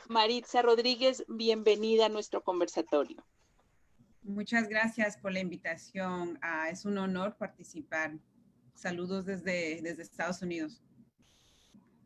Maritza Rodríguez, bienvenida a nuestro conversatorio. Muchas gracias por la invitación. Es un honor participar. Saludos desde Estados Unidos.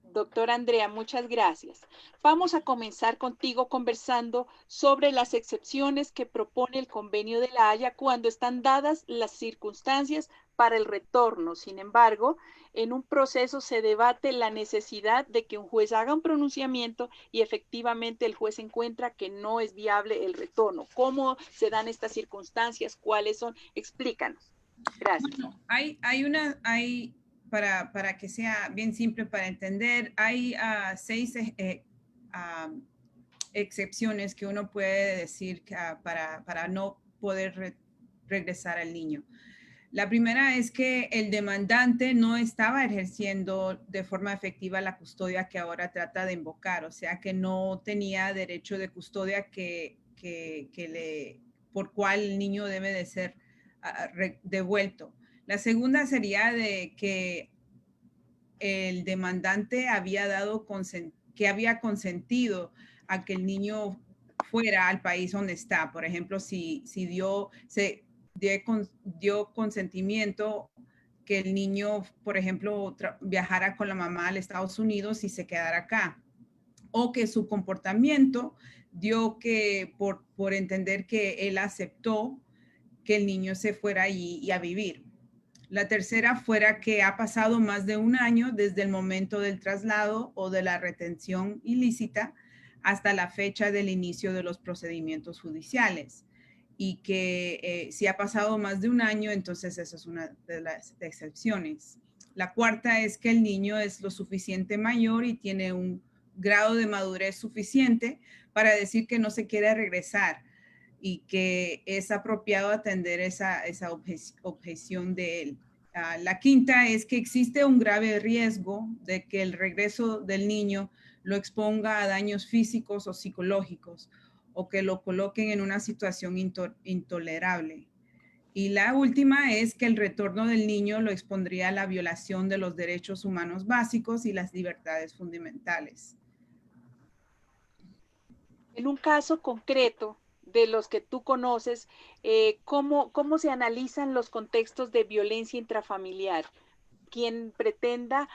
Doctora Andrea, muchas gracias. Vamos a comenzar contigo conversando sobre las excepciones que propone el Convenio de la Haya cuando están dadas las circunstancias para el retorno. Sin embargo, en un proceso se debate la necesidad de que un juez haga un pronunciamiento y efectivamente el juez encuentra que no es viable el retorno. ¿Cómo se dan estas circunstancias? ¿Cuáles son? Explícanos. Gracias. Bueno, para que sea bien simple para entender, hay 6 excepciones que uno puede decir para no poder regresar al niño. La primera es que el demandante no estaba ejerciendo de forma efectiva la custodia que ahora trata de invocar, o sea que no tenía derecho de custodia por cual el niño debe de ser devuelto. La segunda sería de que el demandante había había consentido a que el niño fuera al país donde está. Por ejemplo, si dio consentimiento que el niño, por ejemplo, viajara con la mamá a Estados Unidos y se quedara acá, o que su comportamiento dio que por entender que él aceptó que el niño se fuera allí a vivir. La tercera fuera que ha pasado más de un año desde el momento del traslado o de la retención ilícita hasta la fecha del inicio de los procedimientos judiciales. Y que si ha pasado más de un año, entonces esa es una de las excepciones. La cuarta es que el niño es lo suficiente mayor y tiene un grado de madurez suficiente para decir que no se quiere regresar y que es apropiado atender esa objeción de él. La quinta es que existe un grave riesgo de que el regreso del niño lo exponga a daños físicos o psicológicos, o que lo coloquen en una situación intolerable. Y la última es que el retorno del niño lo expondría a la violación de los derechos humanos básicos y las libertades fundamentales. En un caso concreto de los que tú conoces, ¿cómo se analizan los contextos de violencia intrafamiliar? Quien pretenda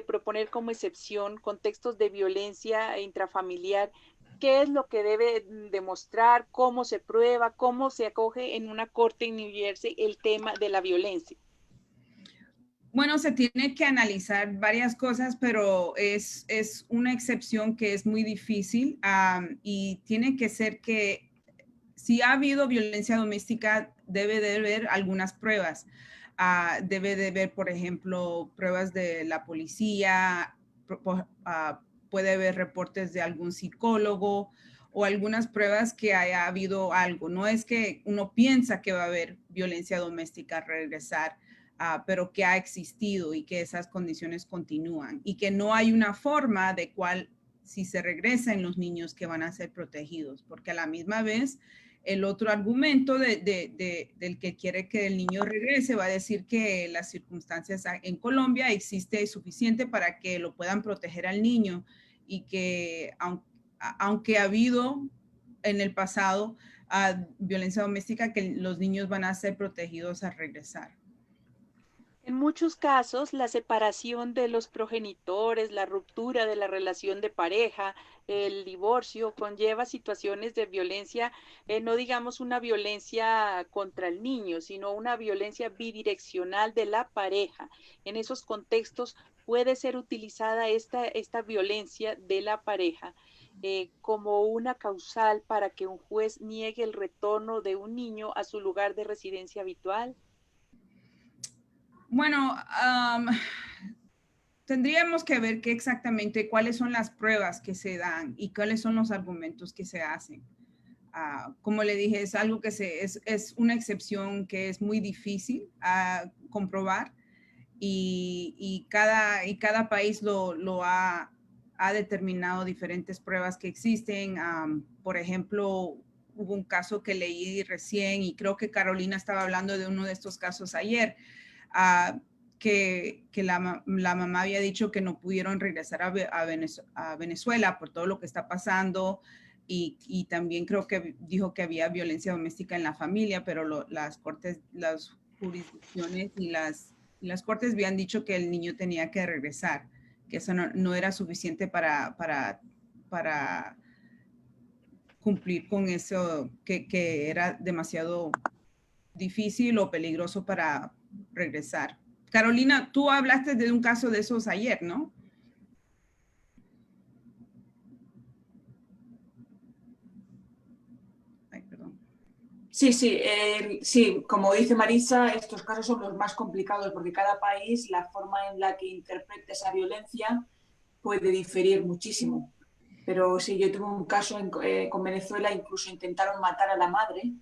proponer como excepción contextos de violencia intrafamiliar, ¿qué es lo que debe demostrar? ¿Cómo se prueba? ¿Cómo se acoge en una corte en New Jersey el tema de la violencia? Bueno, se tiene que analizar varias cosas, pero es una excepción que es muy difícil y tiene que ser que si ha habido violencia doméstica, debe de haber algunas pruebas. Debe de haber, por ejemplo, pruebas de la policía, puede haber reportes de algún psicólogo o algunas pruebas que haya habido algo. No es que uno piensa que va a haber violencia doméstica al regresar, pero que ha existido y que esas condiciones continúan y que no hay una forma de cual si se regresa en los niños que van a ser protegidos, porque a la misma vez el otro argumento del que quiere que el niño regrese va a decir que las circunstancias en Colombia existe suficiente para que lo puedan proteger al niño y que aunque ha habido en el pasado violencia doméstica, que los niños van a ser protegidos al regresar. En muchos casos, la separación de los progenitores, la ruptura de la relación de pareja, el divorcio, conlleva situaciones de violencia, no digamos una violencia contra el niño, sino una violencia bidireccional de la pareja. En esos contextos puede ser utilizada esta violencia de la pareja como una causal para que un juez niegue el retorno de un niño a su lugar de residencia habitual. Bueno, tendríamos que ver exactamente cuáles son las pruebas que se dan y cuáles son los argumentos que se hacen. Como le dije, es algo que es una excepción que es muy difícil comprobar y cada país lo ha determinado diferentes pruebas que existen. Por ejemplo, hubo un caso que leí recién y creo que Carolina estaba hablando de uno de estos casos ayer, que la mamá había dicho que no pudieron regresar a Venezuela por todo lo que está pasando y también creo que dijo que había violencia doméstica en la familia, pero las jurisdicciones y las cortes habían dicho que el niño tenía que regresar, que eso no era suficiente para cumplir con eso, que era demasiado difícil o peligroso para regresar. Carolina, tú hablaste de un caso de esos ayer, ¿no? Ay, perdón. Sí, como dice Marisa, estos casos son los más complicados porque cada país, la forma en la que interpreta esa violencia puede diferir muchísimo. Pero sí, yo tuve un caso con Venezuela, incluso intentaron matar a la madre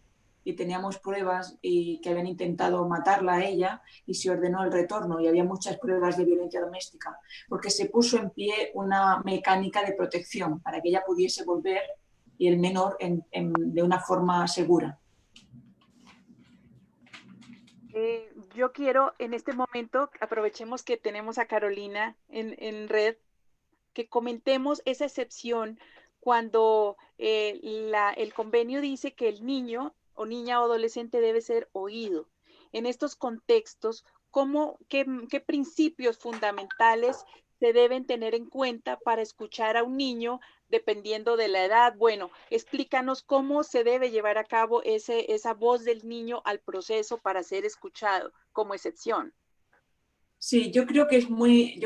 y teníamos pruebas y que habían intentado matarla a ella y se ordenó el retorno y había muchas pruebas de violencia doméstica porque se puso en pie una mecánica de protección para que ella pudiese volver y el menor de una forma segura. Yo quiero en este momento, aprovechemos que tenemos a Carolina en red, que comentemos esa excepción cuando el convenio dice que el niño o niña o adolescente debe ser oído. En estos contextos, ¿qué principios fundamentales se deben tener en cuenta para escuchar a un niño dependiendo de la edad? Bueno, explícanos cómo se debe llevar a cabo esa voz del niño al proceso para ser escuchado como excepción. Sí, yo creo que es muy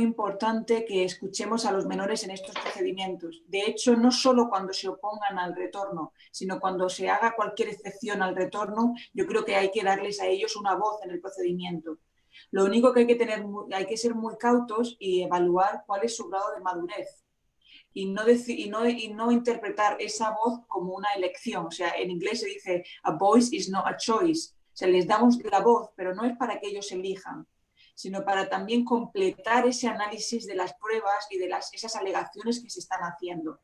importante que escuchemos a los menores en estos procedimientos. De hecho, no solo cuando se opongan al retorno, sino cuando se haga cualquier excepción al retorno, yo creo que hay que darles a ellos una voz en el procedimiento. Lo único que hay que ser muy cautos y evaluar cuál es su grado de madurez. Y no interpretar esa voz como una elección. O sea, en inglés se dice, a voice is not a choice. O sea, les damos la voz, pero no es para que ellos elijan, sino para también completar ese análisis de las pruebas y de esas alegaciones que se están haciendo.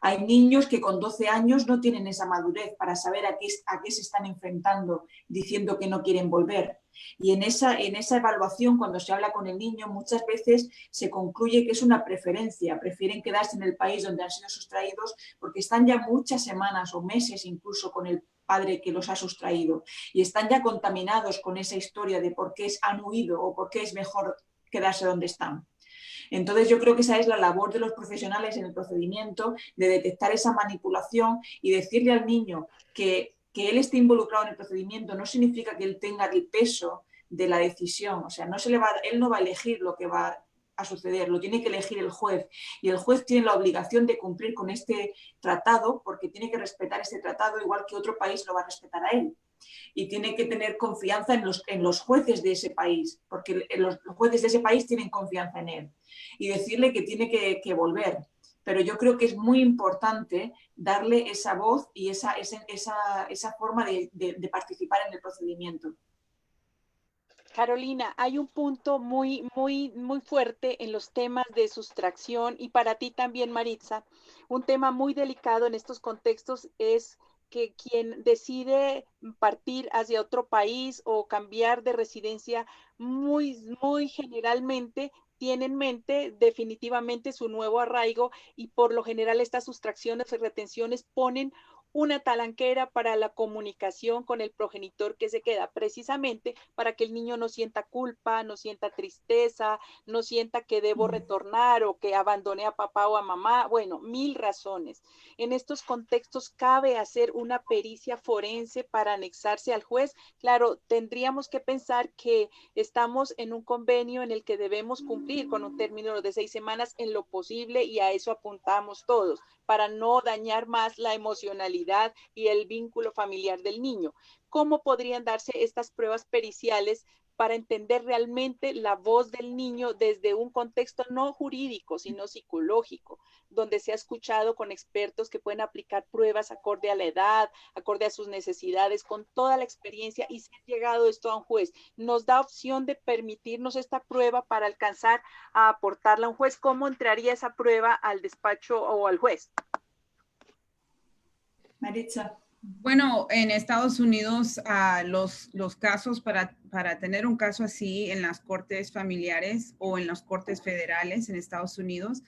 Hay niños que con 12 años no tienen esa madurez para saber a qué se están enfrentando diciendo que no quieren volver. Y en esa evaluación, cuando se habla con el niño, muchas veces se concluye que es una preferencia. Prefieren quedarse en el país donde han sido sustraídos porque están ya muchas semanas o meses incluso con el padre que los ha sustraído y están ya contaminados con esa historia de por qué han huido o por qué es mejor quedarse donde están. Entonces yo creo que esa es la labor de los profesionales en el procedimiento, de detectar esa manipulación y decirle al niño que él esté involucrado en el procedimiento no significa que él tenga el peso de la decisión. O sea, él no va a elegir lo que va a suceder, lo tiene que elegir el juez y el juez tiene la obligación de cumplir con este tratado porque tiene que respetar este tratado igual que otro país lo va a respetar a él. Y tiene que tener confianza en los jueces de ese país, porque los jueces de ese país tienen confianza en él. Y decirle que tiene que volver. Pero yo creo que es muy importante darle esa voz y esa forma de participar en el procedimiento. Carolina, hay un punto muy fuerte en los temas de sustracción y para ti también, Maritza, un tema muy delicado en estos contextos es que quien decide partir hacia otro país o cambiar de residencia muy generalmente tiene en mente definitivamente su nuevo arraigo y por lo general estas sustracciones y retenciones ponen una talanquera para la comunicación con el progenitor que se queda, precisamente para que el niño no sienta culpa, no sienta tristeza, no sienta que debo retornar o que abandone a papá o a mamá. Bueno, 1000 razones. En estos contextos cabe hacer una pericia forense para anexarse al juez. Claro, tendríamos que pensar que estamos en un convenio en el que debemos cumplir con un término de 6 semanas en lo posible y a eso apuntamos todos, para no dañar más la emocionalidad y el vínculo familiar del niño. ¿Cómo podrían darse estas pruebas periciales para entender realmente la voz del niño desde un contexto no jurídico, sino psicológico, donde se ha escuchado con expertos que pueden aplicar pruebas acorde a la edad, acorde a sus necesidades, con toda la experiencia y se ha llegado esto a un juez? Nos da opción de permitirnos esta prueba para alcanzar a aportarla a un juez. ¿Cómo entraría esa prueba al despacho o al juez? Maritza. Bueno, en Estados Unidos los casos para tener un caso así en las cortes familiares o en las cortes federales en Estados Unidos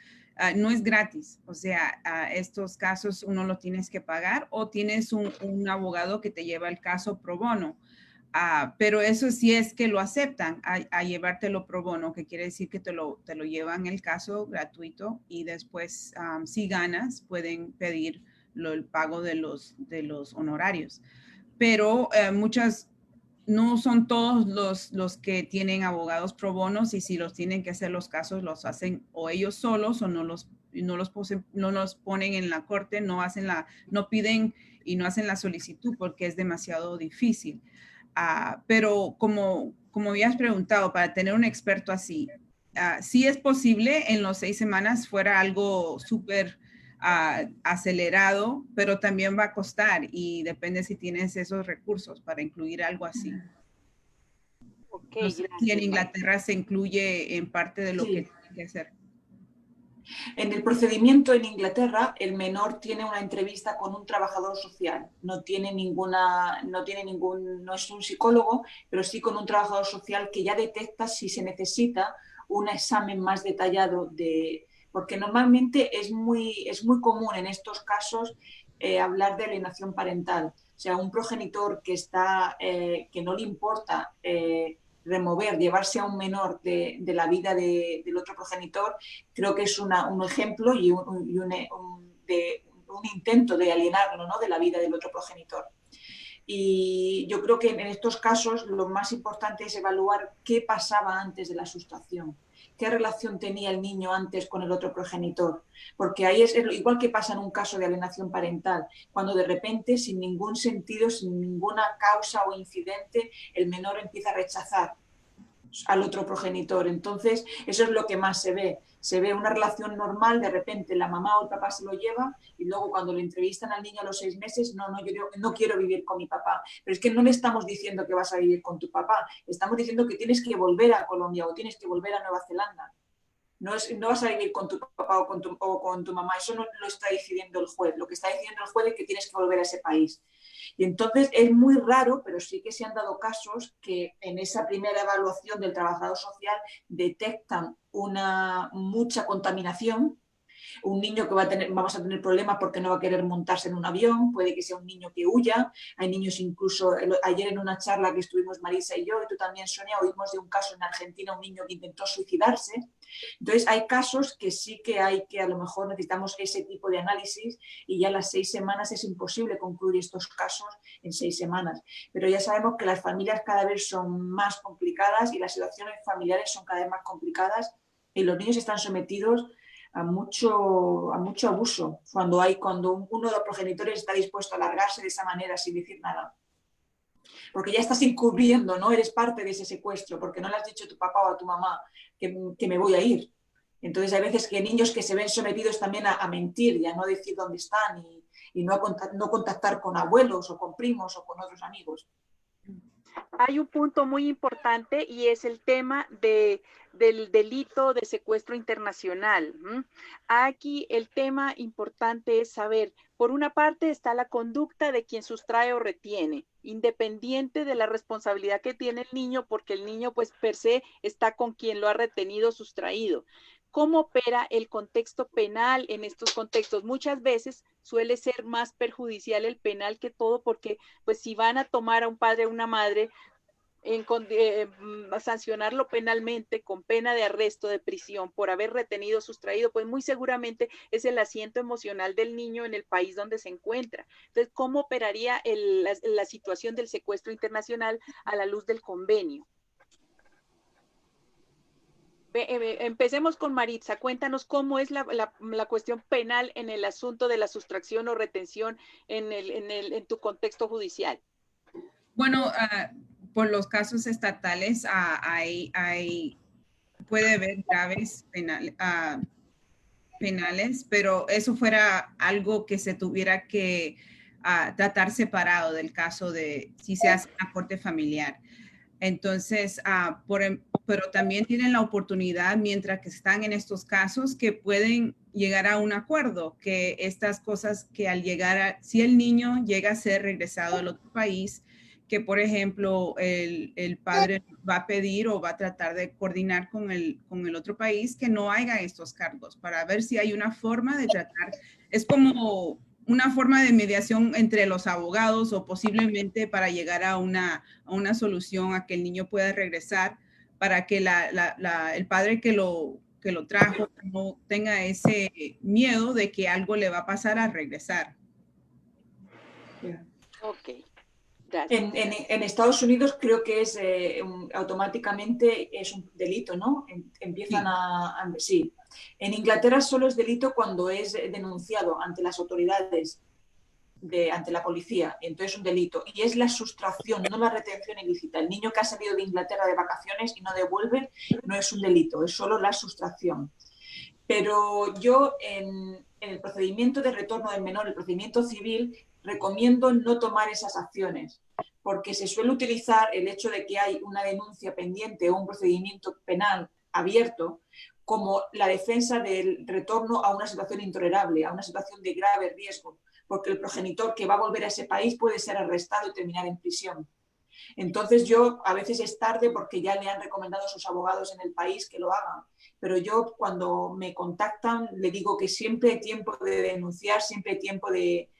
no es gratis. O sea, estos casos uno lo tienes que pagar o tienes un abogado que te lleva el caso pro bono. Pero eso sí es que lo aceptan a llevártelo pro bono, que quiere decir que te lo llevan el caso gratuito y después si ganas pueden pedir el pago de los honorarios. Pero no son todos los que tienen abogados pro bonos y si los tienen que hacer los casos los hacen o ellos solos o no los ponen en la corte, no piden y no hacen la solicitud porque es demasiado difícil. Pero como habías preguntado, para tener un experto así, sí es posible en los 6 semanas fuera algo súper acelerado, pero también va a costar y depende si tienes esos recursos para incluir algo así. Okay, no sé gracias, si en Inglaterra se incluye en parte de lo que tiene que hacer. En el procedimiento en Inglaterra, el menor tiene una entrevista con un trabajador social. No es un psicólogo, pero sí con un trabajador social que ya detecta si se necesita un examen más detallado porque normalmente es muy común en estos casos hablar de alienación parental. O sea, un progenitor que no le importa llevarse a un menor de la vida del otro progenitor, creo que es un ejemplo y un intento de alienarlo, ¿no?, de la vida del otro progenitor. Y yo creo que en estos casos lo más importante es evaluar qué pasaba antes de la sustracción, qué relación tenía el niño antes con el otro progenitor, porque ahí es igual que pasa en un caso de alienación parental, cuando de repente, sin ningún sentido, sin ninguna causa o incidente, el menor empieza a rechazar al otro progenitor. Entonces, eso es lo que más se ve. Se ve una relación normal, de repente la mamá o el papá se lo lleva y luego cuando le entrevistan al niño a los 6 meses, yo no quiero vivir con mi papá. Pero es que no le estamos diciendo que vas a vivir con tu papá, estamos diciendo que tienes que volver a Colombia o tienes que volver a Nueva Zelanda. No vas a vivir con tu papá o con tu mamá, eso no lo está decidiendo el juez. Lo que está diciendo el juez es que tienes que volver a ese país. Y entonces es muy raro, pero sí que se han dado casos que en esa primera evaluación del trabajador social detectan mucha contaminación. Un niño que vamos a tener problemas porque no va a querer montarse en un avión, puede que sea un niño que huya. Hay niños incluso, ayer en una charla que estuvimos Marisa y yo, y tú también, Sonia, oímos de un caso en Argentina, un niño que intentó suicidarse. Entonces hay casos que sí que a lo mejor necesitamos ese tipo de análisis y ya las 6 semanas es imposible concluir estos casos en 6 semanas. Pero ya sabemos que las familias cada vez son más complicadas y las situaciones familiares son cada vez más complicadas y los niños están sometidos a mucho abuso cuando uno de los progenitores está dispuesto a largarse de esa manera sin decir nada. Porque ya estás incurriendo, ¿no? Eres parte de ese secuestro, porque no le has dicho a tu papá o a tu mamá que me voy a ir. Entonces hay veces que niños que se ven sometidos también a mentir y a no decir dónde están y no contactar con abuelos o con primos o con otros amigos. Hay un punto muy importante y es el tema del delito de secuestro internacional. Aquí el tema importante es saber, por una parte está la conducta de quien sustrae o retiene, independiente de la responsabilidad que tiene el niño, porque el niño pues per se está con quien lo ha retenido, sustraído. ¿Cómo opera el contexto penal en estos contextos? Muchas veces suele ser más perjudicial el penal que todo, porque pues si van a tomar a un padre o una madre, sancionarlo penalmente con pena de arresto, de prisión, por haber retenido, sustraído, pues muy seguramente es el asiento emocional del niño en el país donde se encuentra. Entonces, ¿cómo operaría la situación del secuestro internacional a la luz del convenio? Empecemos con Maritza, cuéntanos cómo es la cuestión penal en el asunto de la sustracción o retención en tu contexto judicial. Bueno, por los casos estatales puede haber graves penales, pero eso fuera algo que se tuviera que tratar separado del caso de si se hace una corte familiar. Entonces, pero también tienen la oportunidad, mientras que están en estos casos, que pueden llegar a un acuerdo, que estas cosas que al llegar si el niño llega a ser regresado al otro país, que por ejemplo el padre va a pedir o va a tratar de coordinar con el otro país que no haya estos cargos, para ver si hay una forma de tratar, es como una forma de mediación entre los abogados o posiblemente para llegar a una solución a que el niño pueda regresar, para que el padre que lo trajo no tenga ese miedo de que algo le va a pasar al regresar. Ok. En Estados Unidos creo que es automáticamente es un delito, ¿no? Empiezan sí. En Inglaterra solo es delito cuando es denunciado ante las autoridades, ante la policía, entonces es un delito. Y es la sustracción, no la retención ilícita. El niño que ha salido de Inglaterra de vacaciones y no devuelve no es un delito, es solo la sustracción. Pero yo en el procedimiento de retorno del menor, el procedimiento civil, recomiendo no tomar esas acciones, porque se suele utilizar el hecho de que hay una denuncia pendiente o un procedimiento penal abierto como la defensa del retorno a una situación intolerable, a una situación de grave riesgo, porque el progenitor que va a volver a ese país puede ser arrestado y terminar en prisión. Entonces yo, a veces es tarde porque ya le han recomendado a sus abogados en el país que lo hagan, pero yo cuando me contactan le digo que siempre hay tiempo de denunciar, siempre hay tiempo de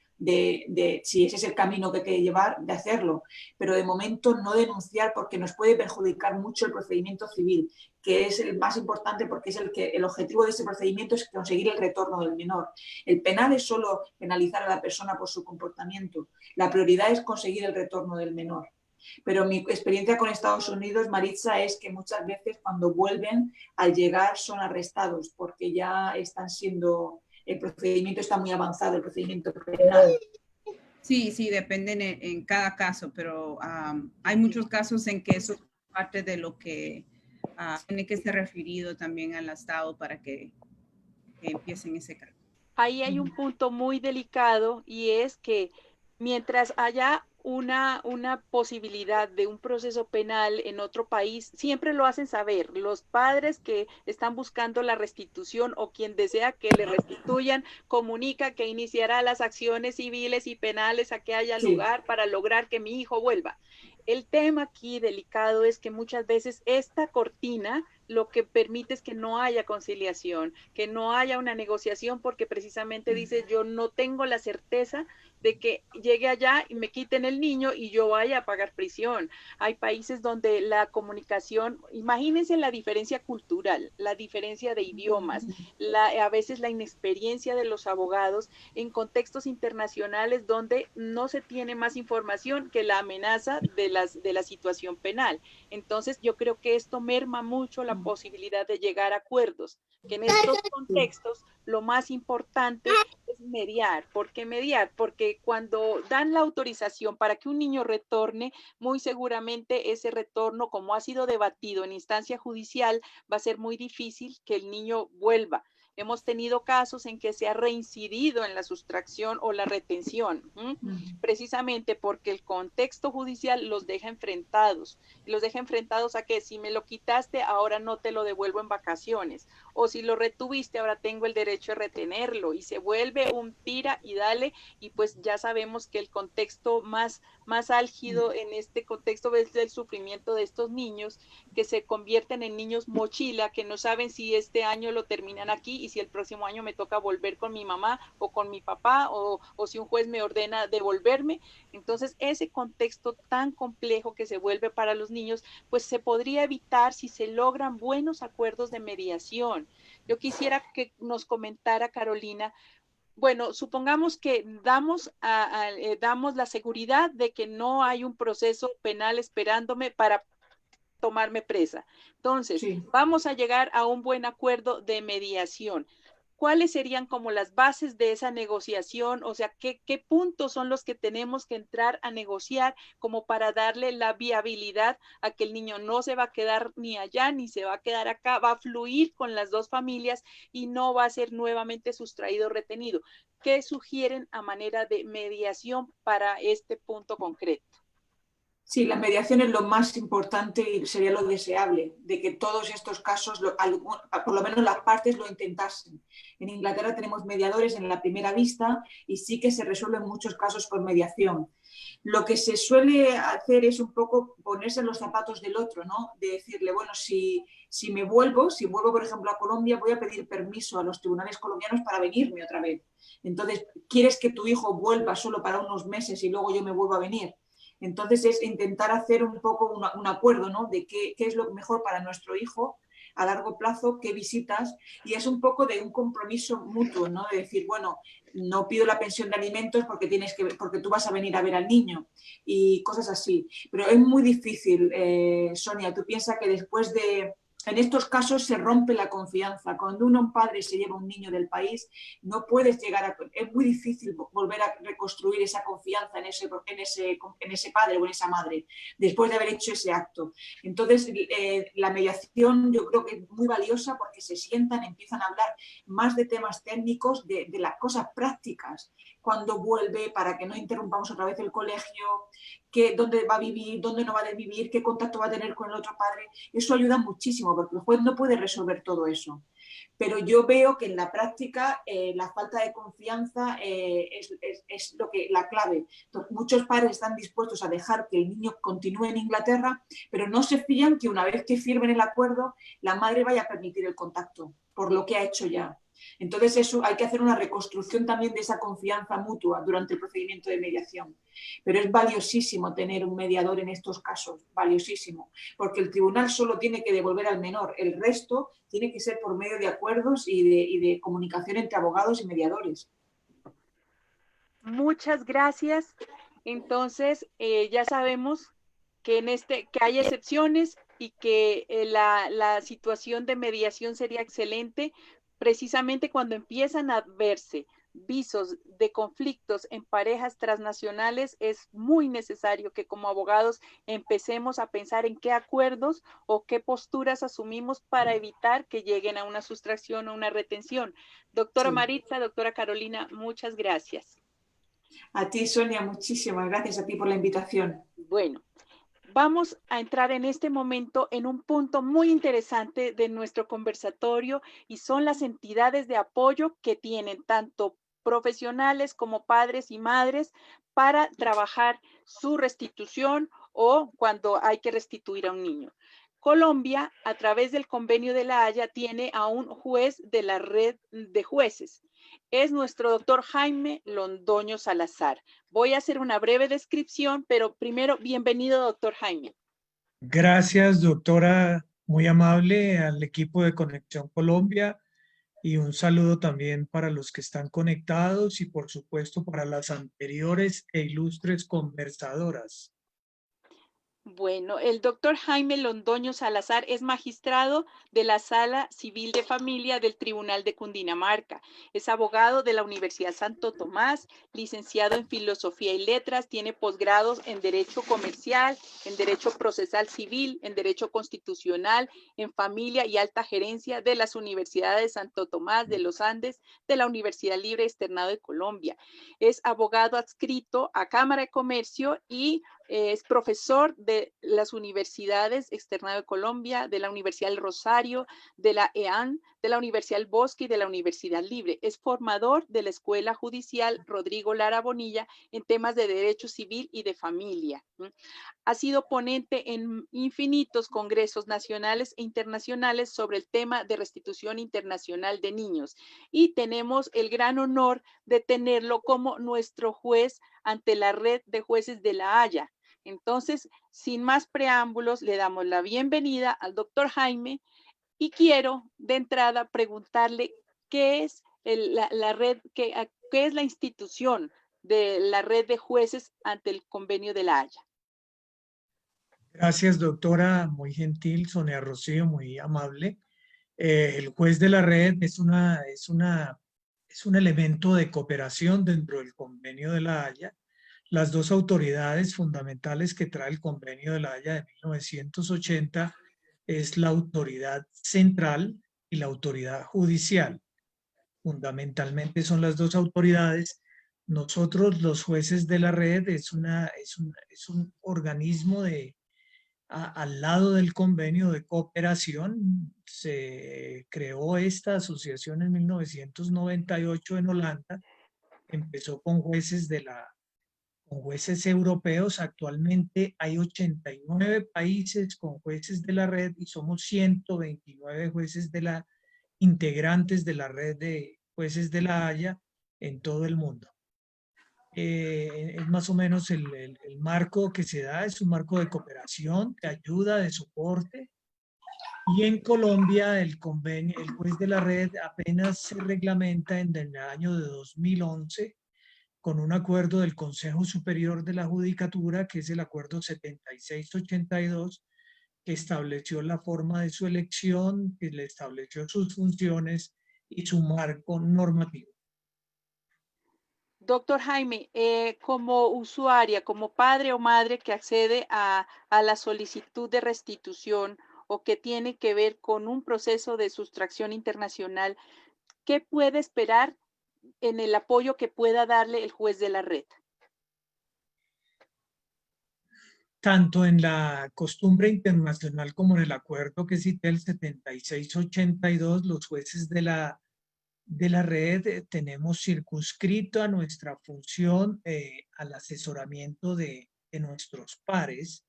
si ese es el camino que hay que llevar, de hacerlo, pero de momento no denunciar porque nos puede perjudicar mucho el procedimiento civil, que es el más importante porque es el objetivo de ese procedimiento es conseguir el retorno del menor. El penal es solo penalizar a la persona por su comportamiento, la prioridad es conseguir el retorno del menor. Pero mi experiencia con Estados Unidos, Maritza, es que muchas veces cuando vuelven, al llegar son arrestados porque ya están siendo, el procedimiento está muy avanzado, el procedimiento penal. Sí, sí, dependen en cada caso, pero hay muchos casos en que eso es parte de lo que tiene que ser referido también al Estado para que empiecen ese caso. Ahí hay un punto muy delicado y es que mientras haya una posibilidad de un proceso penal en otro país, siempre lo hacen saber. Los padres que están buscando la restitución o quien desea que le restituyan, comunica que iniciará las acciones civiles y penales a que haya lugar para lograr que mi hijo vuelva. El tema aquí delicado es que muchas veces esta cortina lo que permite es que no haya conciliación, que no haya una negociación, porque precisamente dice, yo no tengo la certeza de que llegue allá y me quiten el niño y yo vaya a pagar prisión. Hay países donde la comunicación, imagínense la diferencia cultural, la diferencia de idiomas, a veces la inexperiencia de los abogados en contextos internacionales donde no se tiene más información que la amenaza de la situación penal. Entonces, yo creo que esto merma mucho la posibilidad de llegar a acuerdos, que en estos contextos lo más importante es mediar. ¿Por qué mediar? Porque cuando dan la autorización para que un niño retorne, muy seguramente ese retorno, como ha sido debatido en instancia judicial, va a ser muy difícil que el niño vuelva. Hemos tenido casos en que se ha reincidido en la sustracción o la retención, precisamente porque el contexto judicial los deja enfrentados. Los deja enfrentados a que si me lo quitaste, ahora no te lo devuelvo en vacaciones. O si lo retuviste, ahora tengo el derecho de retenerlo. Y se vuelve un tira y dale. Y pues ya sabemos que el contexto más álgido en este contexto es el sufrimiento de estos niños que se convierten en niños mochila, que no saben si este año lo terminan aquí y si el próximo año me toca volver con mi mamá o con mi papá o si un juez me ordena devolverme. Entonces, ese contexto tan complejo que se vuelve para los niños, pues se podría evitar si se logran buenos acuerdos de mediación. Yo quisiera que nos comentara, Carolina, bueno, supongamos que damos la seguridad de que no hay un proceso penal esperándome para tomarme presa. Entonces, vamos a llegar a un buen acuerdo de mediación. ¿Cuáles serían como las bases de esa negociación? O sea, ¿qué puntos son los que tenemos que entrar a negociar como para darle la viabilidad a que el niño no se va a quedar ni allá ni se va a quedar acá, va a fluir con las dos familias y no va a ser nuevamente sustraído o retenido? ¿Qué sugieren a manera de mediación para este punto concreto? Sí, la mediación es lo más importante y sería lo deseable, de que todos estos casos, por lo menos las partes lo intentasen. En Inglaterra tenemos mediadores en la primera vista y sí que se resuelven muchos casos por mediación. Lo que se suele hacer es un poco ponerse en los zapatos del otro, ¿no? De decirle, bueno, si vuelvo, por ejemplo, a Colombia, voy a pedir permiso a los tribunales colombianos para venirme otra vez. Entonces, ¿quieres que tu hijo vuelva solo para unos meses y luego yo me vuelva a venir? Entonces es intentar hacer un poco un acuerdo, ¿no? De qué es lo mejor para nuestro hijo a largo plazo, qué visitas, y es un poco de un compromiso mutuo, ¿no? De decir, bueno, no pido la pensión de alimentos porque tú vas a venir a ver al niño y cosas así. Pero es muy difícil, Sonia, tú piensas que después de En estos casos se rompe la confianza. Cuando un padre se lleva un niño del país, no puedes llegar a... Es muy difícil volver a reconstruir esa confianza en ese padre o en esa madre, después de haber hecho ese acto. Entonces, la mediación yo creo que es muy valiosa porque se sientan, empiezan a hablar más de temas técnicos, de las cosas prácticas. Cuando vuelve, para que no interrumpamos otra vez el colegio, dónde va a vivir, dónde no va a vivir, qué contacto va a tener con el otro padre. Eso ayuda muchísimo porque el juez no puede resolver todo eso. Pero yo veo que en la práctica la falta de confianza es la clave. Entonces, muchos padres están dispuestos a dejar que el niño continúe en Inglaterra, pero no se fían que una vez que firmen el acuerdo, la madre vaya a permitir el contacto por lo que ha hecho ya. Entonces eso hay que hacer una reconstrucción también de esa confianza mutua durante el procedimiento de mediación. Pero es valiosísimo tener un mediador en estos casos, valiosísimo, porque el tribunal solo tiene que devolver al menor, el resto tiene que ser por medio de acuerdos y de comunicación entre abogados y mediadores. Muchas gracias. Entonces, ya sabemos que, que hay excepciones y que la situación de mediación sería excelente precisamente cuando empiezan a verse visos de conflictos en parejas transnacionales. Es muy necesario que como abogados empecemos a pensar en qué acuerdos o qué posturas asumimos para evitar que lleguen a una sustracción o una retención. Doctora Maritza, doctora Carolina, muchas gracias. A ti, Sonia, muchísimas gracias a ti por la invitación. Bueno, vamos a entrar en este momento en un punto muy interesante de nuestro conversatorio y son las entidades de apoyo que tienen tanto profesionales como padres y madres para trabajar su restitución o cuando hay que restituir a un niño. Colombia, a través del Convenio de La Haya, tiene a un juez de la red de jueces. Es nuestro doctor Jaime Londoño Salazar. Voy a hacer una breve descripción, pero primero, bienvenido, doctor Jaime. Gracias, doctora, muy amable, al equipo de Conexión Colombia y un saludo también para los que están conectados y por supuesto para las anteriores e ilustres conversadoras. Bueno, el doctor Jaime Londoño Salazar es magistrado de la Sala Civil de Familia del Tribunal de Cundinamarca. Es abogado de la Universidad Santo Tomás, licenciado en Filosofía y Letras, tiene posgrados en Derecho Comercial, en Derecho Procesal Civil, en Derecho Constitucional, en Familia y Alta Gerencia de las Universidades de Santo Tomás, de los Andes, de la Universidad Libre Externado de Colombia. Es abogado adscrito a Cámara de Comercio y es profesor de las universidades Externado de Colombia, de la Universidad del Rosario, de la EAN, de la Universidad del Bosque y de la Universidad Libre. Es formador de la Escuela Judicial Rodrigo Lara Bonilla en temas de derecho civil y de familia. Ha sido ponente en infinitos congresos nacionales e internacionales sobre el tema de restitución internacional de niños y tenemos el gran honor de tenerlo como nuestro juez ante la red de jueces de La Haya. Entonces, sin más preámbulos, le damos la bienvenida al doctor Jaime y quiero de entrada preguntarle qué es la red, qué es la institución de la red de jueces ante el Convenio de La Haya. Gracias, doctora, muy gentil, Sonia Rocío, muy amable. El juez de la red es un elemento de cooperación dentro del Convenio de La Haya. Las dos autoridades fundamentales que trae el Convenio de La Haya de 1980 es la autoridad central y la autoridad judicial. Fundamentalmente son las dos autoridades. Nosotros, los jueces de la red, es un organismo al lado del convenio de cooperación. Se creó esta asociación en 1998 en Holanda. Empezó con jueces con jueces europeos. Actualmente hay 89 países con jueces de la red y somos 129 jueces integrantes de la red de jueces de La Haya en todo el mundo. Es más o menos el marco que se da, es un marco de cooperación, de ayuda, de soporte. Y en Colombia el juez de la red apenas se reglamenta en el año de 2011 con un acuerdo del Consejo Superior de la Judicatura, que es el acuerdo 7682, que estableció la forma de su elección, que le estableció sus funciones y su marco normativo. Doctor Jaime, como usuaria, como padre o madre que accede a la solicitud de restitución o que tiene que ver con un proceso de sustracción internacional, ¿qué puede esperar en el apoyo que pueda darle el juez de la red? Tanto en la costumbre internacional como en el acuerdo que cité, el 7682, los jueces de la red tenemos circunscrito a nuestra función al asesoramiento de nuestros pares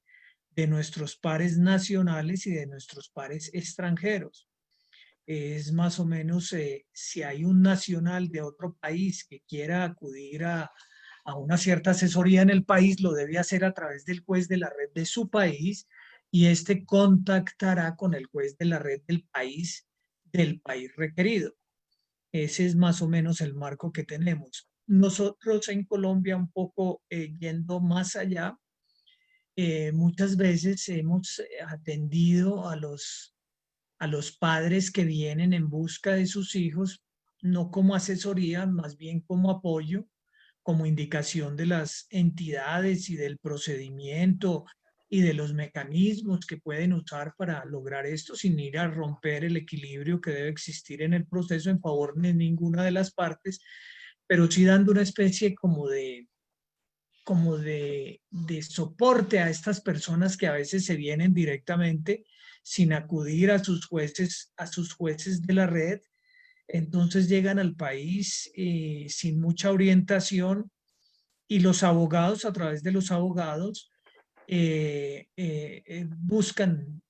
nacionales y de nuestros pares extranjeros. Es más o menos si hay un nacional de otro país que quiera acudir a una cierta asesoría en el país, lo debe hacer a través del juez de la red de su país y este contactará con el juez de la red del país requerido. Ese es más o menos el marco que tenemos. Nosotros en Colombia, un poco yendo más allá, muchas veces hemos atendido a los padres que vienen en busca de sus hijos, no como asesoría, más bien como apoyo, como indicación de las entidades y del procedimiento y de los mecanismos que pueden usar para lograr esto sin ir a romper el equilibrio que debe existir en el proceso en favor de ninguna de las partes, pero sí dando una especie como de soporte a estas personas que a veces se vienen directamente sin acudir a sus jueces de la red. Entonces llegan al país sin mucha orientación y los abogados, a través de los abogados, buscan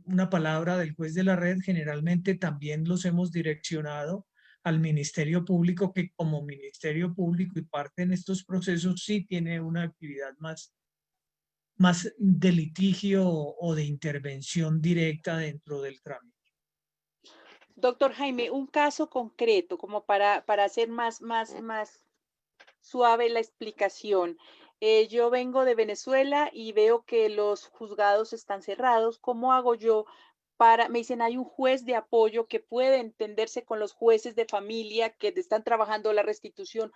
una palabra del juez de la red. Generalmente también los hemos direccionado al Ministerio Público, que como Ministerio Público y parte en estos procesos sí tiene una actividad más de litigio o de intervención directa dentro del trámite. Doctor Jaime, un caso concreto, como para hacer más suave la explicación. Yo vengo de Venezuela y veo que los juzgados están cerrados. ¿Cómo hago yo me dicen, hay un juez de apoyo que puede entenderse con los jueces de familia que están trabajando la restitución?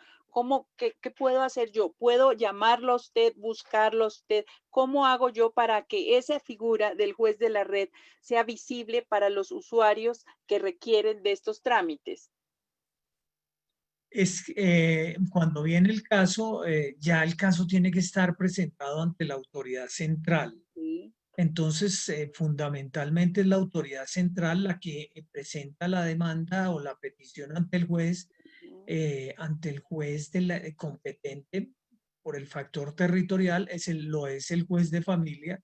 ¿Qué puedo hacer yo? ¿Puedo llamarlo a usted, buscarlo a usted? ¿Cómo hago yo para que esa figura del juez de la red sea visible para los usuarios que requieren de estos trámites? Cuando viene el caso, ya el caso tiene que estar presentado ante la autoridad central. Sí. Entonces, fundamentalmente es la autoridad central la que presenta la demanda o la petición ante el juez competente por el factor territorial, lo es el juez de familia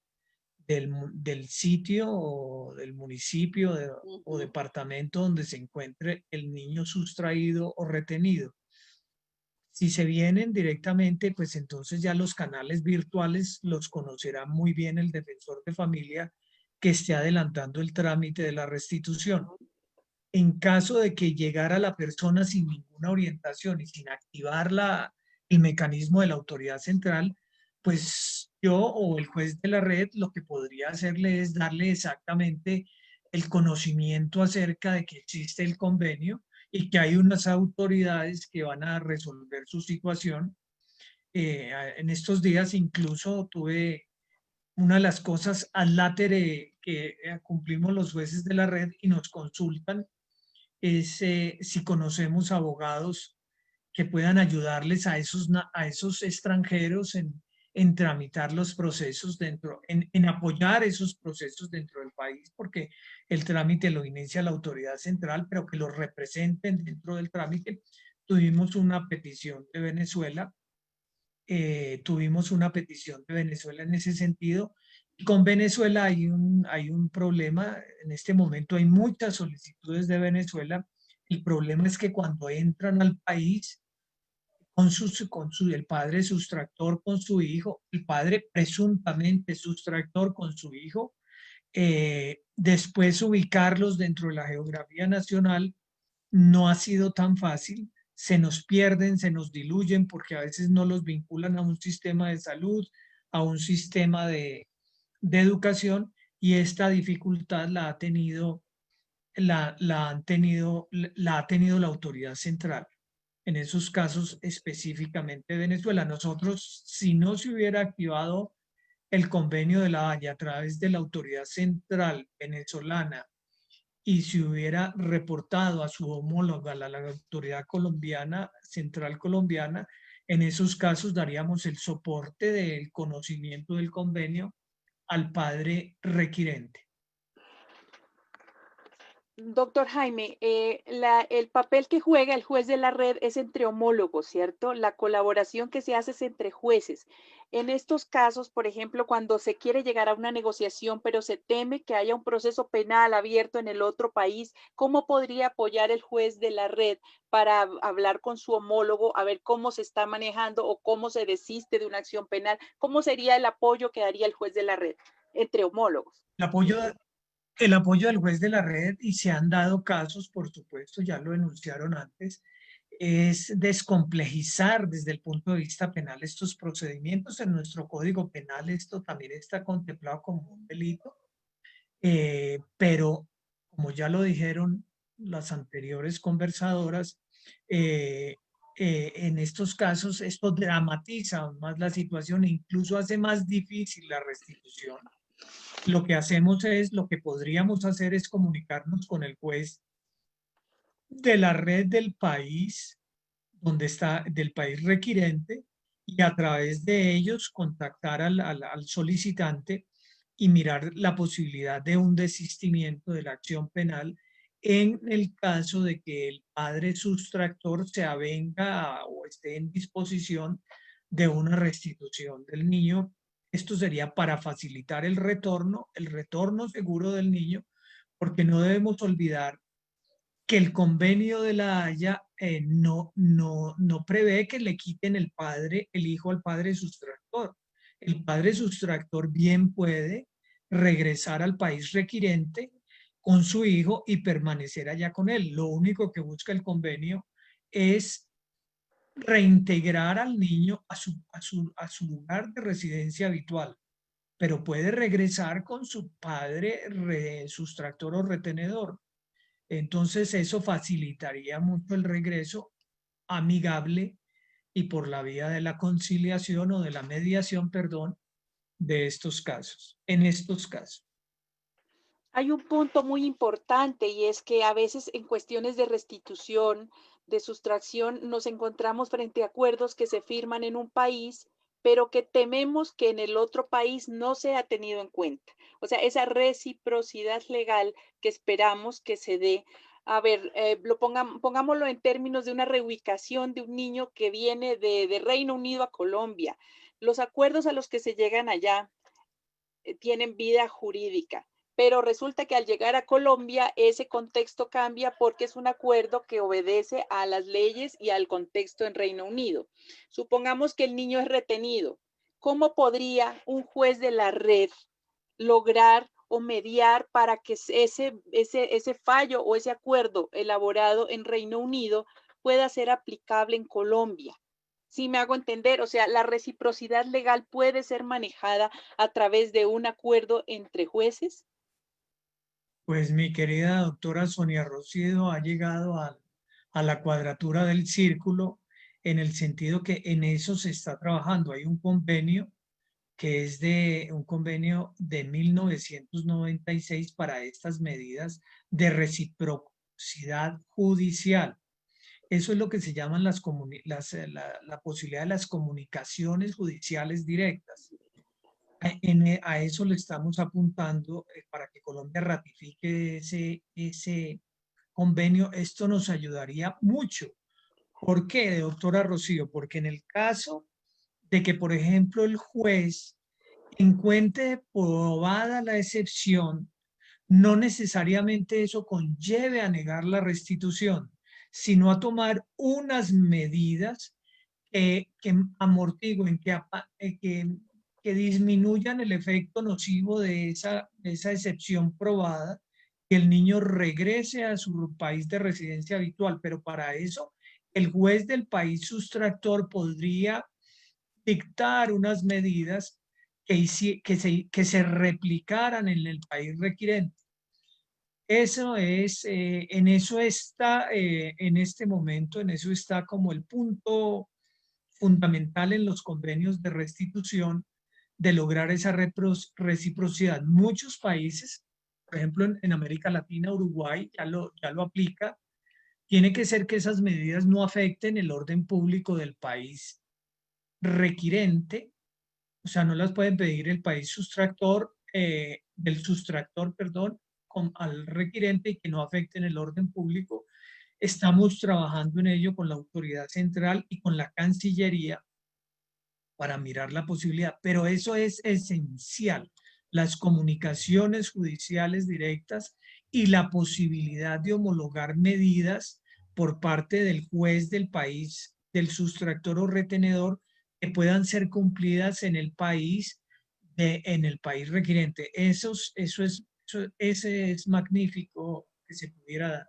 del sitio o del municipio o departamento donde se encuentre el niño sustraído o retenido. Si se vienen directamente, pues entonces ya los canales virtuales los conocerá muy bien el defensor de familia que esté adelantando el trámite de la restitución. En caso de que llegara la persona sin ninguna orientación y sin activar el mecanismo de la autoridad central, pues yo o el juez de la red lo que podría hacerle es darle exactamente el conocimiento acerca de que existe el convenio y que hay unas autoridades que van a resolver su situación. En estos días incluso tuve una de las cosas al látere que cumplimos los jueces de la red y nos consultan es si conocemos abogados que puedan ayudarles a esos extranjeros en tramitar los procesos en apoyar esos procesos dentro del país, porque el trámite lo inicia la autoridad central, pero que los representen dentro del trámite. Tuvimos una petición de Venezuela, en ese sentido. Con Venezuela hay un problema. En este momento hay muchas solicitudes de Venezuela. El problema es que cuando entran al país, el padre sustractor con su hijo, el padre presuntamente sustractor con su hijo, después ubicarlos dentro de la geografía nacional no ha sido tan fácil. Se nos pierden, se nos diluyen porque a veces no los vinculan a un sistema de salud, a un sistema de educación, y esta dificultad la ha tenido la ha tenido la autoridad central. En esos casos específicamente Venezuela. Nosotros, si no se hubiera activado el convenio de La Haya a través de la autoridad central venezolana y se hubiera reportado a su homóloga, la autoridad colombiana, central colombiana, en esos casos daríamos el soporte del conocimiento del convenio al padre requirente. Doctor Jaime, el papel que juega el juez de la red es entre homólogos, ¿cierto? La colaboración que se hace es entre jueces. En estos casos, por ejemplo, cuando se quiere llegar a una negociación, pero se teme que haya un proceso penal abierto en el otro país, ¿cómo podría apoyar el juez de la red para hablar con su homólogo, a ver cómo se está manejando o cómo se desiste de una acción penal? ¿Cómo sería el apoyo que daría el juez de la red entre homólogos? El apoyo del juez de la red, y se han dado casos, por supuesto, ya lo enunciaron antes, es descomplejizar desde el punto de vista penal estos procedimientos. En nuestro Código Penal esto también está contemplado como un delito, pero como ya lo dijeron las anteriores conversadoras, en estos casos esto dramatiza aún más la situación e incluso hace más difícil la restitución. Lo que podríamos hacer es comunicarnos con el juez de la red del país del país requirente, y a través de ellos contactar al solicitante y mirar la posibilidad de un desistimiento de la acción penal en el caso de que el padre sustractor se avenga o esté en disposición de una restitución del niño. Esto sería para facilitar el retorno seguro del niño, porque no debemos olvidar que el convenio de La Haya no prevé que le quiten el hijo al padre sustractor. El padre sustractor bien puede regresar al país requirente con su hijo y permanecer allá con él. Lo único que busca el convenio es reintegrar al niño a su lugar de residencia habitual, pero puede regresar con su padre sustractor o retenedor. Entonces eso facilitaría mucho el regreso amigable y por la vía de la conciliación o de la mediación, perdón, de estos casos, en estos casos. Hay un punto muy importante, y es que a veces en cuestiones de restitución, de sustracción, nos encontramos frente a acuerdos que se firman en un país, pero que tememos que en el otro país no sea tenido en cuenta. O sea, esa reciprocidad legal que esperamos que se dé. A ver, pongámoslo en términos de una reubicación de un niño que viene de Reino Unido a Colombia. Los acuerdos a los que se llegan allá tienen vida jurídica, pero resulta que al llegar a Colombia ese contexto cambia porque es un acuerdo que obedece a las leyes y al contexto en Reino Unido. Supongamos que el niño es retenido. ¿Cómo podría un juez de la red lograr o mediar para que ese fallo o ese acuerdo elaborado en Reino Unido pueda ser aplicable en Colombia? Si me hago entender, o sea, la reciprocidad legal puede ser manejada a través de un acuerdo entre jueces. Pues mi querida doctora Sonia Rocío ha llegado a la cuadratura del círculo, en el sentido que en eso se está trabajando. Hay un convenio que es un convenio de 1996 para estas medidas de reciprocidad judicial. Eso es lo que se llaman la posibilidad de las comunicaciones judiciales directas. A eso le estamos apuntando para que Colombia ratifique ese convenio. Esto nos ayudaría mucho. ¿Por qué, doctora Rocío? Porque en el caso de que, por ejemplo, el juez encuentre probada la excepción, no necesariamente eso conlleve a negar la restitución, sino a tomar unas medidas que amortiguen, que disminuyan el efecto nocivo de esa excepción probada, que el niño regrese a su país de residencia habitual. Pero para eso, el juez del país sustractor podría dictar unas medidas que se replicaran en el país requirente. Eso es, en eso está, en este momento, en eso está como el punto fundamental en los convenios de restitución, de lograr esa reciprocidad. Muchos países, por ejemplo en América Latina, Uruguay ya lo aplica. Tiene que ser que esas medidas no afecten el orden público del país requirente, o sea, no las pueden pedir el país sustractor, del sustractor, perdón, al requirente y que no afecten el orden público. Estamos trabajando en ello con la autoridad central y con la Cancillería para mirar la posibilidad, pero eso es esencial, las comunicaciones judiciales directas y la posibilidad de homologar medidas por parte del juez del país, del sustractor o retenedor, que puedan ser cumplidas en el país, en el país requirente. Ese es magnífico que se pudiera dar.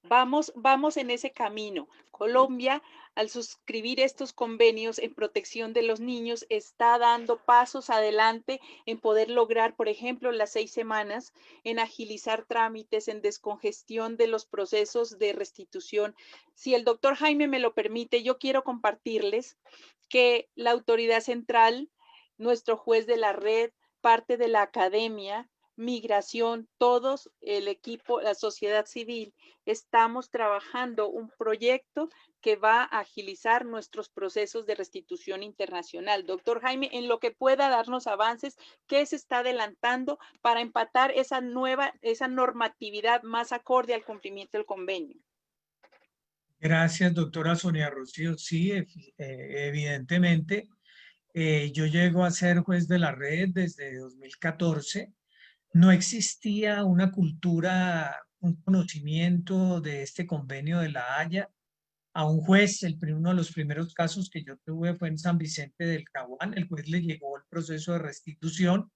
Vamos en ese camino. Colombia, al suscribir estos convenios en protección de los niños, está dando pasos adelante en poder lograr, por ejemplo, las 6 semanas, en agilizar trámites, en descongestión de los procesos de restitución. Si el doctor Jaime me lo permite, yo quiero compartirles que la autoridad central, nuestro juez de la red, parte de la academia, migración, todos, el equipo, la sociedad civil, estamos trabajando un proyecto que va a agilizar nuestros procesos de restitución internacional. Doctor Jaime, en lo que pueda darnos avances, ¿qué se está adelantando para empatar esa normatividad más acorde al cumplimiento del convenio? Gracias, doctora Sonia Rocío. Sí, evidentemente, yo llego a ser juez de la red desde 2014. No existía una cultura, un conocimiento de este convenio de La Haya. A un juez, uno de los primeros casos que yo tuve fue en San Vicente del Caguán. El juez le llegó el proceso de restitución,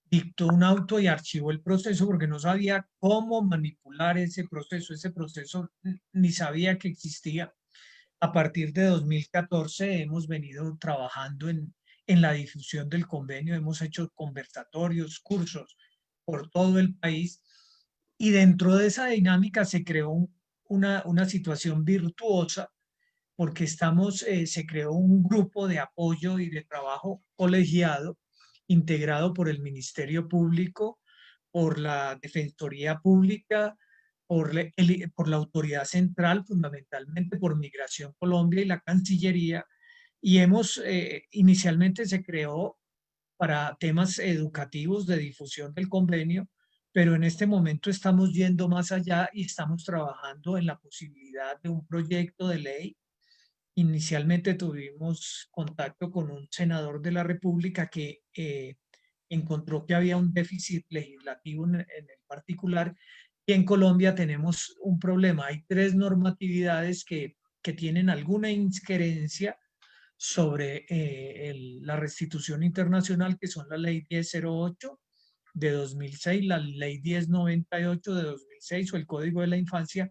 dictó un auto y archivó el proceso porque no sabía cómo manipular ese proceso. Ese proceso ni sabía que existía. A partir de 2014 hemos venido trabajando en la difusión del convenio. Hemos hecho conversatorios, cursos por todo el país, y dentro de esa dinámica se creó una situación virtuosa porque se creó un grupo de apoyo y de trabajo colegiado integrado por el Ministerio Público, por la Defensoría Pública, por la Autoridad Central, fundamentalmente por Migración Colombia y la Cancillería, y inicialmente se creó para temas educativos de difusión del convenio, pero en este momento estamos yendo más allá y estamos trabajando en la posibilidad de un proyecto de ley. Inicialmente tuvimos contacto con un senador de la República que encontró que había un déficit legislativo en el particular, y en Colombia tenemos un problema. Hay 3 normatividades que tienen alguna injerencia sobre la restitución internacional, que son la Ley 1008 de 2006, la Ley 1098 de 2006 o el Código de la Infancia,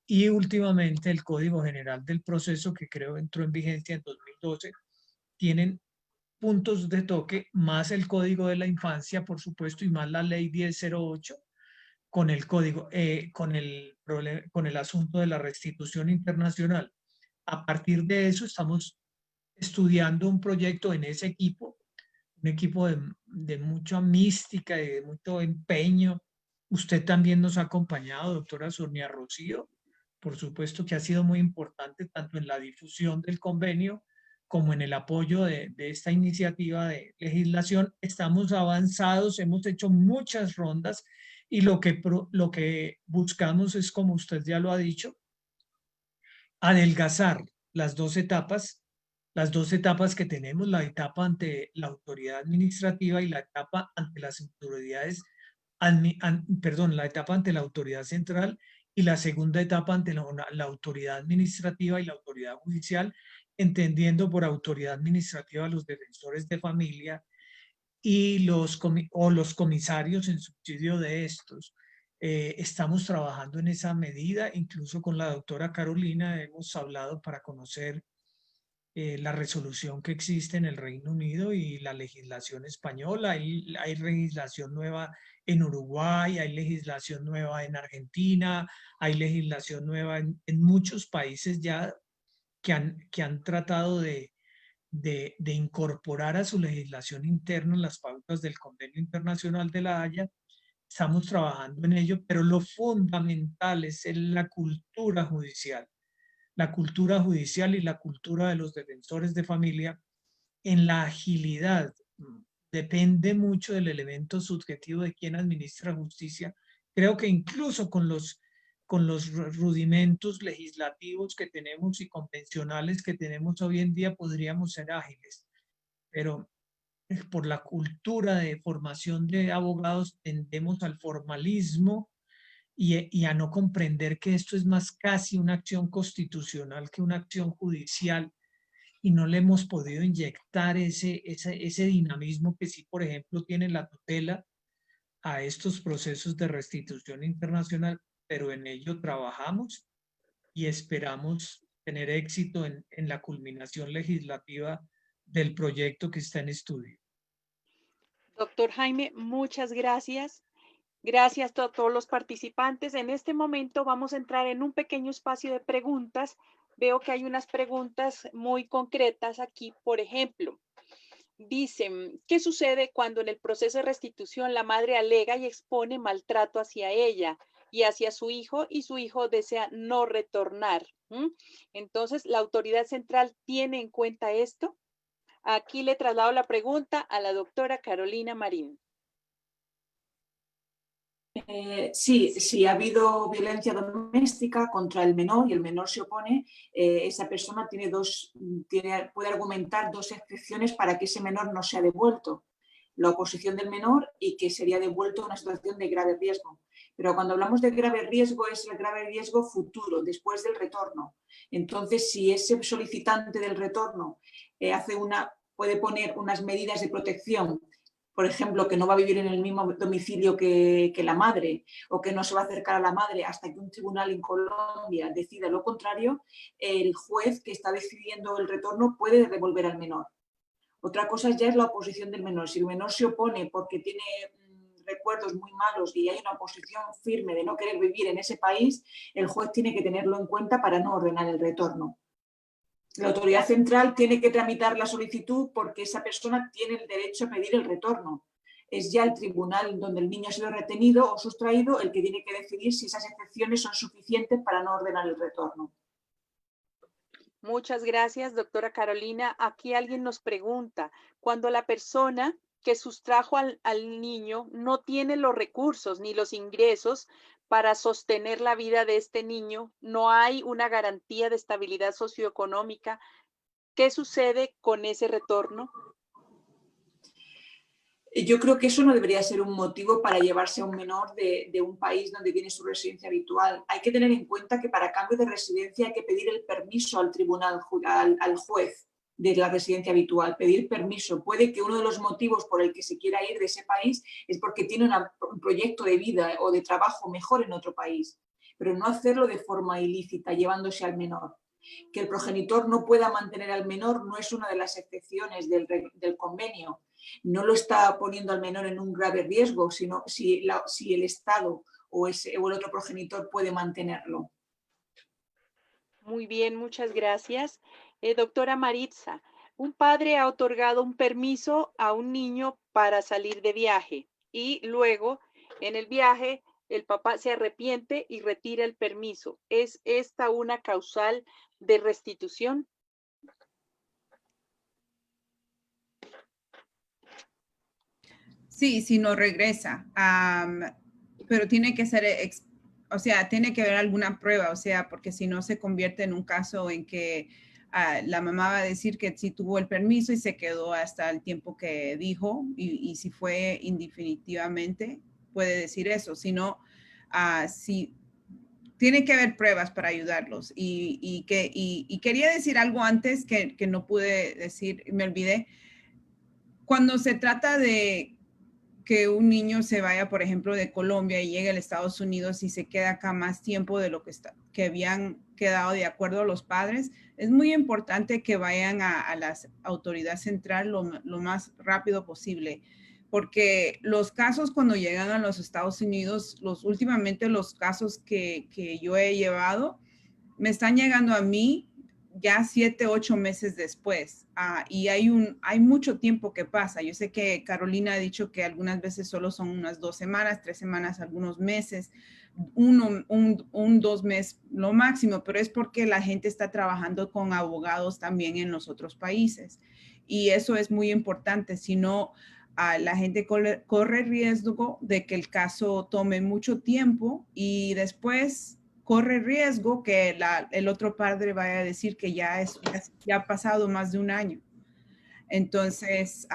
y últimamente el Código General del Proceso, que creo entró en vigencia en 2012, tienen puntos de toque, más el Código de la Infancia, por supuesto, y más la Ley 1008, con el código, con el asunto de la restitución internacional. A partir de eso estamos estudiando un proyecto en ese equipo, un equipo de mucha mística y de mucho empeño. Usted también nos ha acompañado, doctora Sonia Rocío. Por supuesto que ha sido muy importante tanto en la difusión del convenio como en el apoyo de esta iniciativa de legislación. Estamos avanzados, hemos hecho muchas rondas y lo que buscamos es, como usted ya lo ha dicho, adelgazar las dos etapas que tenemos, la etapa ante la autoridad administrativa y la etapa ante las autoridades, la etapa ante la autoridad central y la segunda etapa ante la autoridad administrativa y la autoridad judicial, entendiendo por autoridad administrativa los defensores de familia y los comisarios en subsidio de estos. Estamos trabajando en esa medida, incluso con la doctora Carolina hemos hablado para conocer la resolución que existe en el Reino Unido y la legislación española. Hay legislación nueva en Uruguay, hay legislación nueva en Argentina, hay legislación nueva en muchos países ya que han tratado de incorporar a su legislación interna las pautas del Convenio Internacional de la Haya. Estamos trabajando en ello, pero lo fundamental es la cultura judicial. La cultura judicial y la cultura de los defensores de familia en la agilidad. Depende mucho del elemento subjetivo de quien administra justicia. Creo que incluso con los rudimentos legislativos que tenemos y convencionales que tenemos hoy en día podríamos ser ágiles, pero por la cultura de formación de abogados tendemos al formalismo y a no comprender que esto es más casi una acción constitucional que una acción judicial, y no le hemos podido inyectar ese dinamismo que sí, por ejemplo, tiene la tutela a estos procesos de restitución internacional, pero en ello trabajamos y esperamos tener éxito en la culminación legislativa del proyecto que está en estudio. Doctor Jaime, muchas gracias. Gracias a todos los participantes. En este momento vamos a entrar en un pequeño espacio de preguntas. Veo que hay unas preguntas muy concretas aquí. Por ejemplo, dicen, ¿qué sucede cuando en el proceso de restitución la madre alega y expone maltrato hacia ella y hacia su hijo y su hijo desea no retornar? Entonces, ¿la autoridad central tiene en cuenta esto? Aquí le traslado la pregunta a la doctora Carolina Marín. Sí, ha habido violencia doméstica contra el menor y el menor se opone, esa persona puede argumentar dos excepciones para que ese menor no sea devuelto. La oposición del menor y que sería devuelto a una situación de grave riesgo. Pero cuando hablamos de grave riesgo es el grave riesgo futuro, después del retorno. Entonces, si ese solicitante del retorno puede poner unas medidas de protección, por ejemplo, que no va a vivir en el mismo domicilio que la madre o que no se va a acercar a la madre hasta que un tribunal en Colombia decida lo contrario, el juez que está decidiendo el retorno puede devolver al menor. Otra cosa ya es la oposición del menor. Si el menor se opone porque tiene recuerdos muy malos y hay una oposición firme de no querer vivir en ese país, el juez tiene que tenerlo en cuenta para no ordenar el retorno. La autoridad central tiene que tramitar la solicitud porque esa persona tiene el derecho a pedir el retorno. Es ya el tribunal donde el niño ha sido retenido o sustraído el que tiene que decidir si esas excepciones son suficientes para no ordenar el retorno. Muchas gracias, doctora Carolina. Aquí alguien nos pregunta, cuando la persona que sustrajo al niño no tiene los recursos ni los ingresos para sostener la vida de este niño, no hay una garantía de estabilidad socioeconómica, ¿qué sucede con ese retorno? Yo creo que eso no debería ser un motivo para llevarse a un menor de un país donde tiene su residencia habitual. Hay que tener en cuenta que para cambio de residencia hay que pedir el permiso al tribunal, al juez de la residencia habitual, pedir permiso. Puede que uno de los motivos por el que se quiera ir de ese país es porque tiene un proyecto de vida o de trabajo mejor en otro país, pero no hacerlo de forma ilícita, llevándose al menor. Que el progenitor no pueda mantener al menor no es una de las excepciones del convenio. No lo está poniendo al menor en un grave riesgo, sino si el Estado o el otro progenitor puede mantenerlo. Muy bien, muchas gracias. Doctora Maritza, un padre ha otorgado un permiso a un niño para salir de viaje y luego en el viaje el papá se arrepiente y retira el permiso. ¿Es esta una causal de restitución? Sí, si no regresa, pero tiene que ser, tiene que haber alguna prueba, porque si no se convierte en un caso en que la mamá va a decir que sí tuvo el permiso y se quedó hasta el tiempo que dijo, y si fue indefinitivamente, puede decir eso. Si no, si tiene que haber pruebas para ayudarlos. Y quería decir algo antes que no pude decir, me olvidé. Cuando se trata de que un niño se vaya, por ejemplo, de Colombia y llegue a los Estados Unidos y se queda acá más tiempo de lo que que habían quedado de acuerdo los padres, es muy importante que vayan a la autoridad central lo más rápido posible, porque los casos cuando llegan a los Estados Unidos, últimamente los casos que yo he llevado, me están llegando a mí ya 7, 8 meses después. Y hay mucho tiempo que pasa. Yo sé que Carolina ha dicho que algunas veces solo son unas 2 semanas, 3 semanas, algunos meses, 2 meses lo máximo, pero es porque la gente está trabajando con abogados también en los otros países. Y eso es muy importante, si no, la gente corre riesgo de que el caso tome mucho tiempo y después corre riesgo que el otro padre vaya a decir que ya ha pasado más de un año. Entonces,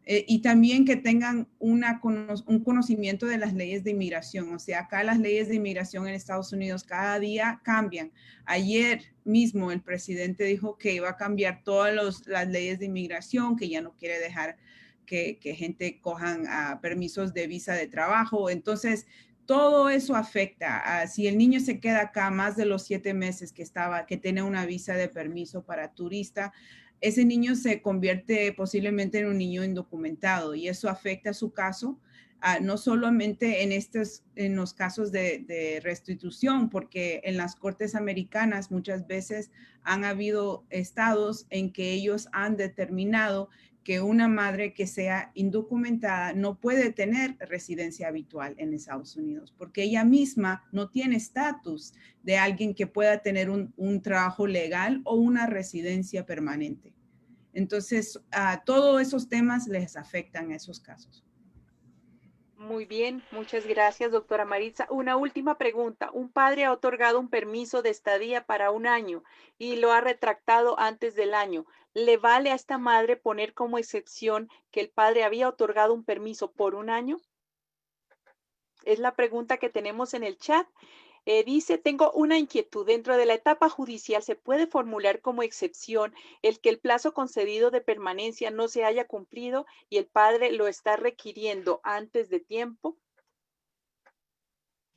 y también que tengan un conocimiento de las leyes de inmigración. O sea, acá las leyes de inmigración en Estados Unidos cada día cambian. Ayer mismo el presidente dijo que iba a cambiar todas las leyes de inmigración, que ya no quiere dejar que gente cojan permisos de visa de trabajo. Entonces, todo eso afecta. Si el niño se queda acá más de los 7 meses que tiene una visa de permiso para turista, ese niño se convierte posiblemente en un niño indocumentado y eso afecta su caso, no solamente en los casos de restitución, porque en las cortes americanas muchas veces han habido estados en que ellos han determinado que una madre que sea indocumentada no puede tener residencia habitual en Estados Unidos, porque ella misma no tiene estatus de alguien que pueda tener un trabajo legal o una residencia permanente. Entonces, todos esos temas les afectan a esos casos. Muy bien, muchas gracias, doctora Maritza. Una última pregunta. Un padre ha otorgado un permiso de estadía para 1 año y lo ha retractado antes del año. ¿Le vale a esta madre poner como excepción que el padre había otorgado un permiso por 1 año? Es la pregunta que tenemos en el chat. Dice, tengo una inquietud. Dentro de la etapa judicial, ¿se puede formular como excepción el que el plazo concedido de permanencia no se haya cumplido y el padre lo está requiriendo antes de tiempo?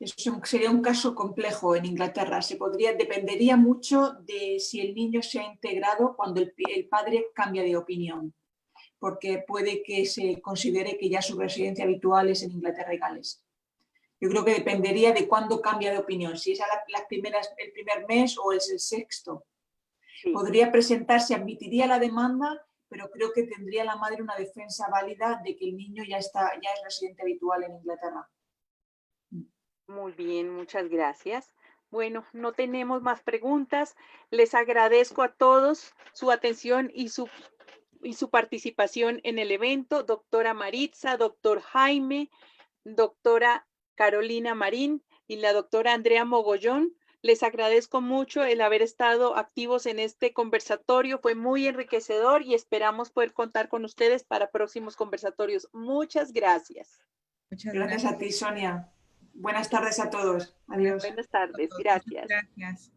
Eso sería un caso complejo en Inglaterra. Dependería mucho de si el niño se ha integrado cuando el padre cambia de opinión, porque puede que se considere que ya su residencia habitual es en Inglaterra y Gales. Yo creo que dependería de cuándo cambia de opinión, si es el primer mes o es el 6º. Sí. Podría presentarse, admitiría la demanda, pero creo que tendría la madre una defensa válida de que el niño ya es residente habitual en Inglaterra. Muy bien, muchas gracias. Bueno, no tenemos más preguntas. Les agradezco a todos su atención y su participación en el evento. Doctora Maritza, doctor Jaime, doctora Carolina Marín y la doctora Andrea Mogollón. Les agradezco mucho el haber estado activos en este conversatorio. Fue muy enriquecedor y esperamos poder contar con ustedes para próximos conversatorios. Muchas gracias. Muchas gracias a ti, Sonia. Buenas tardes a todos. Adiós. Buenas tardes. Gracias. Gracias.